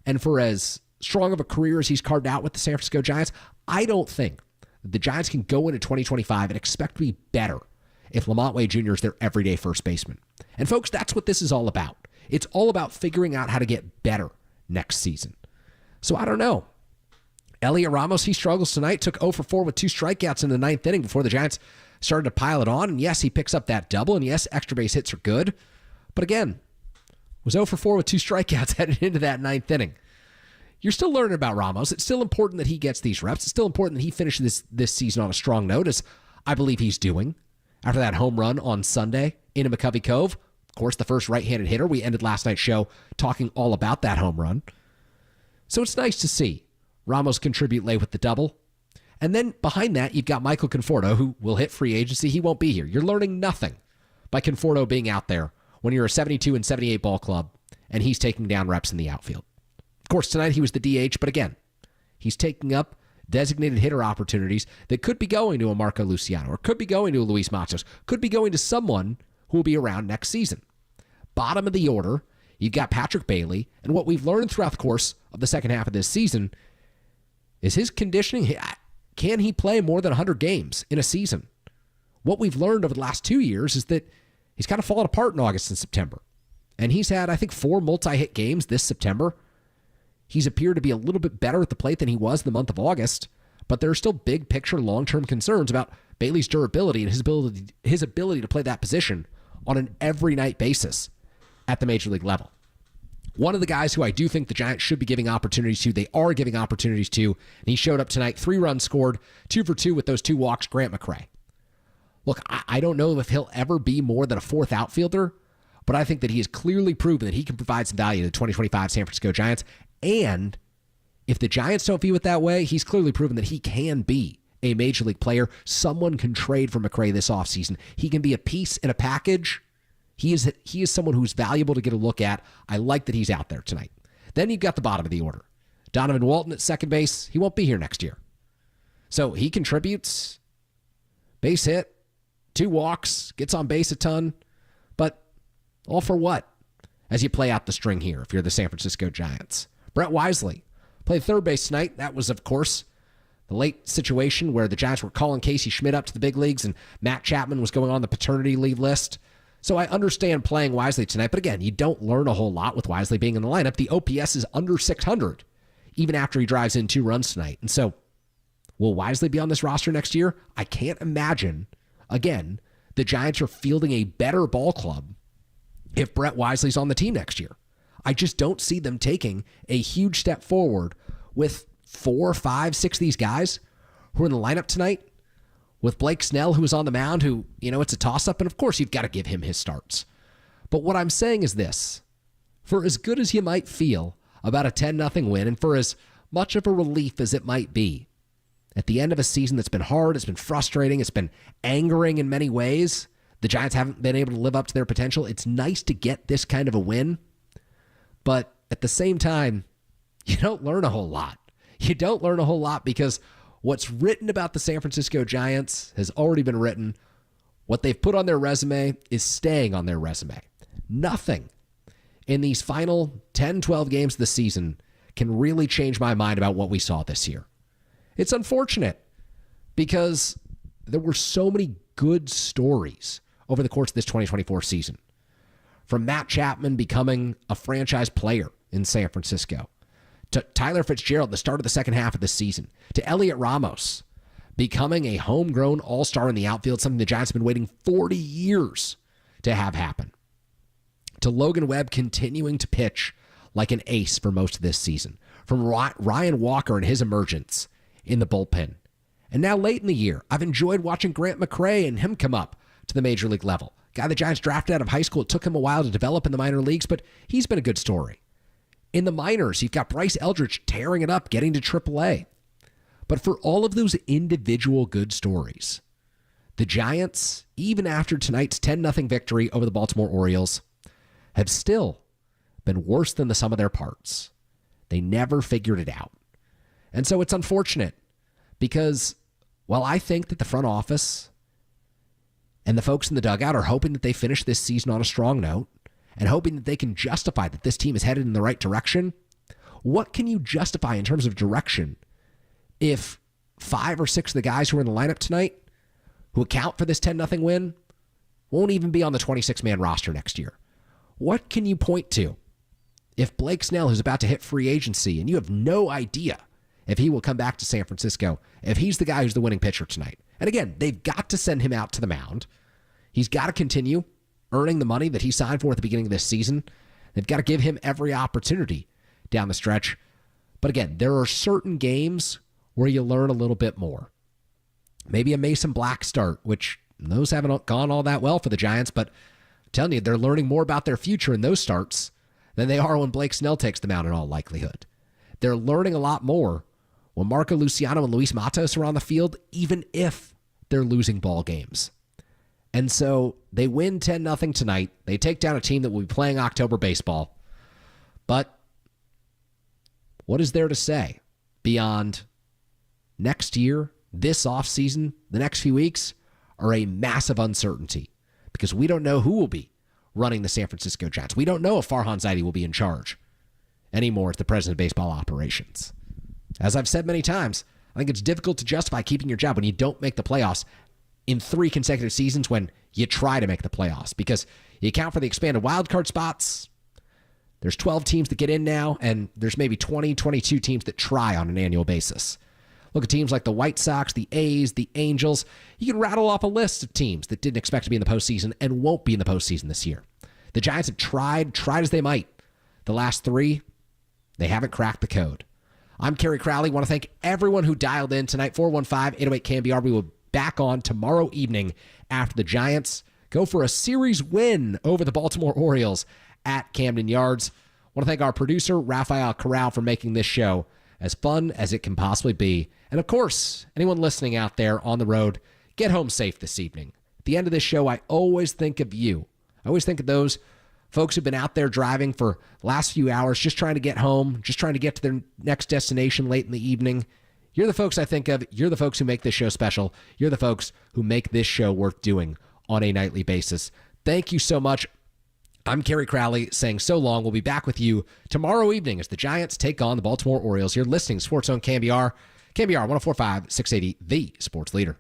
and for as strong of a career as he's carved out with the San Francisco Giants, I don't think that the Giants can go into 2025 and expect to be better if Lamont Wade Jr. is their everyday first baseman. And folks, that's what this is all about. It's all about figuring out how to get better next season. So I don't know. Elliot Ramos, he struggles tonight, took 0 for 4 with 2 strikeouts in the 9th inning before the Giants started to pile it on. And yes, he picks up that double. And yes, extra base hits are good. But again, was 0 for 4 with 2 strikeouts headed into that 9th inning. You're still learning about Ramos. It's still important that he gets these reps. It's still important that he finishes this season on a strong note, as I believe he's doing after that home run on Sunday into McCovey Cove. Of course, the first right-handed hitter. We ended last night's show talking all about that home run. So it's nice to see Ramos contribute late with the double. And then behind that, you've got Michael Conforto, who will hit free agency. He won't be here. You're learning nothing by Conforto being out there when you're a 72 and 78 ball club and he's taking down reps in the outfield. Of course, tonight he was the DH, but again, he's taking up designated hitter opportunities that could be going to a Marco Luciano or could be going to a Luis Matos, could be going to someone who will be around next season. Bottom of the order, you've got Patrick Bailey, and what we've learned throughout the course of the second half of this season is his conditioning. Can he play more than 100 games in a season? What we've learned over the last 2 years is that he's kind of fallen apart in August and September. And he's had, I think, 4 multi-hit games this September. He's appeared to be a little bit better at the plate than he was in the month of August, but there are still big picture, long-term concerns about Bailey's durability and his ability to play that position on an every-night basis at the major league level. One of the guys who I do think the Giants should be giving opportunities to, they are giving opportunities to, and he showed up tonight, 3 runs scored, 2 for 2 with those 2 walks, Grant McCray. Look, I don't know if he'll ever be more than a 4th outfielder, but I think that he has clearly proven that he can provide some value to the 2025 San Francisco Giants. And if the Giants don't view it that way, he's clearly proven that he can be a major league player. Someone can trade for McCray this offseason. He can be a piece in a package. He is someone who's valuable to get a look at. I like that he's out there tonight. Then you've got the bottom of the order. Donovan Walton at second base. He won't be here next year. So he contributes. Base hit, 2 walks, gets on base a ton. But all for what? As you play out the string here, if you're the San Francisco Giants. Brett Wisely played third base tonight. That was, of course, the late situation where the Giants were calling Casey Schmidt up to the big leagues and Matt Chapman was going on the paternity leave list. So I understand playing Wisely tonight. But again, you don't learn a whole lot with Wisely being in the lineup. The OPS is under 600, even after he drives in 2 runs tonight. And so will Wisely be on this roster next year? I can't imagine, again, the Giants are fielding a better ball club if Brett Wisely's on the team next year. I just don't see them taking a huge step forward with 4, 5, 6 of these guys who are in the lineup tonight, with Blake Snell, who is on the mound, who, it's a toss-up, and of course you've got to give him his starts. But what I'm saying is this. For as good as you might feel about a 10-0 win, and for as much of a relief as it might be, at the end of a season that's been hard, it's been frustrating, it's been angering in many ways, the Giants haven't been able to live up to their potential, it's nice to get this kind of a win. But at the same time, you don't learn a whole lot. You don't learn a whole lot because what's written about the San Francisco Giants has already been written. What they've put on their resume is staying on their resume. Nothing in these final 10, 12 games of the season can really change my mind about what we saw this year. It's unfortunate because there were so many good stories over the course of this 2024 season. From Matt Chapman becoming a franchise player in San Francisco, to Tyler Fitzgerald, the start of the second half of this season, to Elliot Ramos becoming a homegrown all-star in the outfield, something the Giants have been waiting 40 years to have happen, to Logan Webb continuing to pitch like an ace for most of this season, from Ryan Walker and his emergence in the bullpen. And now late in the year, I've enjoyed watching Grant McCray and him come up to the major league level. Guy the Giants drafted out of high school. It took him a while to develop in the minor leagues, but he's been a good story. In the minors, you've got Bryce Eldridge tearing it up, getting to AAA. But for all of those individual good stories, the Giants, even after tonight's 10-0 victory over the Baltimore Orioles, have still been worse than the sum of their parts. They never figured it out. And so it's unfortunate because while I think that the front office and the folks in the dugout are hoping that they finish this season on a strong note and hoping that they can justify that this team is headed in the right direction, what can you justify in terms of direction if 5 or 6 of the guys who are in the lineup tonight who account for this 10-0 win won't even be on the 26-man roster next year. What can you point to? If Blake Snell, who's about to hit free agency, and you have no idea if he will come back to San Francisco, if he's the guy who's the winning pitcher tonight. And again, they've got to send him out to the mound. He's got to continue earning the money that he signed for at the beginning of this season. They've got to give him every opportunity down the stretch. But again, there are certain games where you learn a little bit more. Maybe a Mason Black start, which those haven't gone all that well for the Giants, but I'm telling you, they're learning more about their future in those starts than they are when Blake Snell takes them out in all likelihood. They're learning a lot more when Marco Luciano and Luis Matos are on the field, even if they're losing ball games. And so they win 10-0 tonight. They take down a team that will be playing October baseball. But what is there to say beyond next year, this offseason, the next few weeks are a massive uncertainty because we don't know who will be running the San Francisco Giants. We don't know if Farhan Zaidi will be in charge anymore as the president of baseball operations. As I've said many times, I think it's difficult to justify keeping your job when you don't make the playoffs in 3 consecutive seasons when you try to make the playoffs because you account for the expanded wildcard spots. There's 12 teams that get in now, and there's maybe 20, 22 teams that try on an annual basis. Look at teams like the White Sox, the A's, the Angels. You can rattle off a list of teams that didn't expect to be in the postseason and won't be in the postseason this year. The Giants have tried as they might. The last 3, they haven't cracked the code. I'm Kerry Crowley. Want to thank everyone who dialed in tonight. 415-808-KNBR. We will be back on tomorrow evening after the Giants go for a series win over the Baltimore Orioles at Camden Yards. Want to thank our producer, Rafael Corral, for making this show as fun as it can possibly be. And of course, anyone listening out there on the road, get home safe this evening. At the end of this show, I always think of you. I always think of those folks who've been out there driving for the last few hours, just trying to get home, just trying to get to their next destination late in the evening. You're the folks I think of. You're the folks who make this show special. You're the folks who make this show worth doing on a nightly basis. Thank you so much. I'm Kerry Crowley saying so long. We'll be back with you tomorrow evening as the Giants take on the Baltimore Orioles. You're listening to Sports Zone KNBR, KNBR 104.5, 680, the sports leader.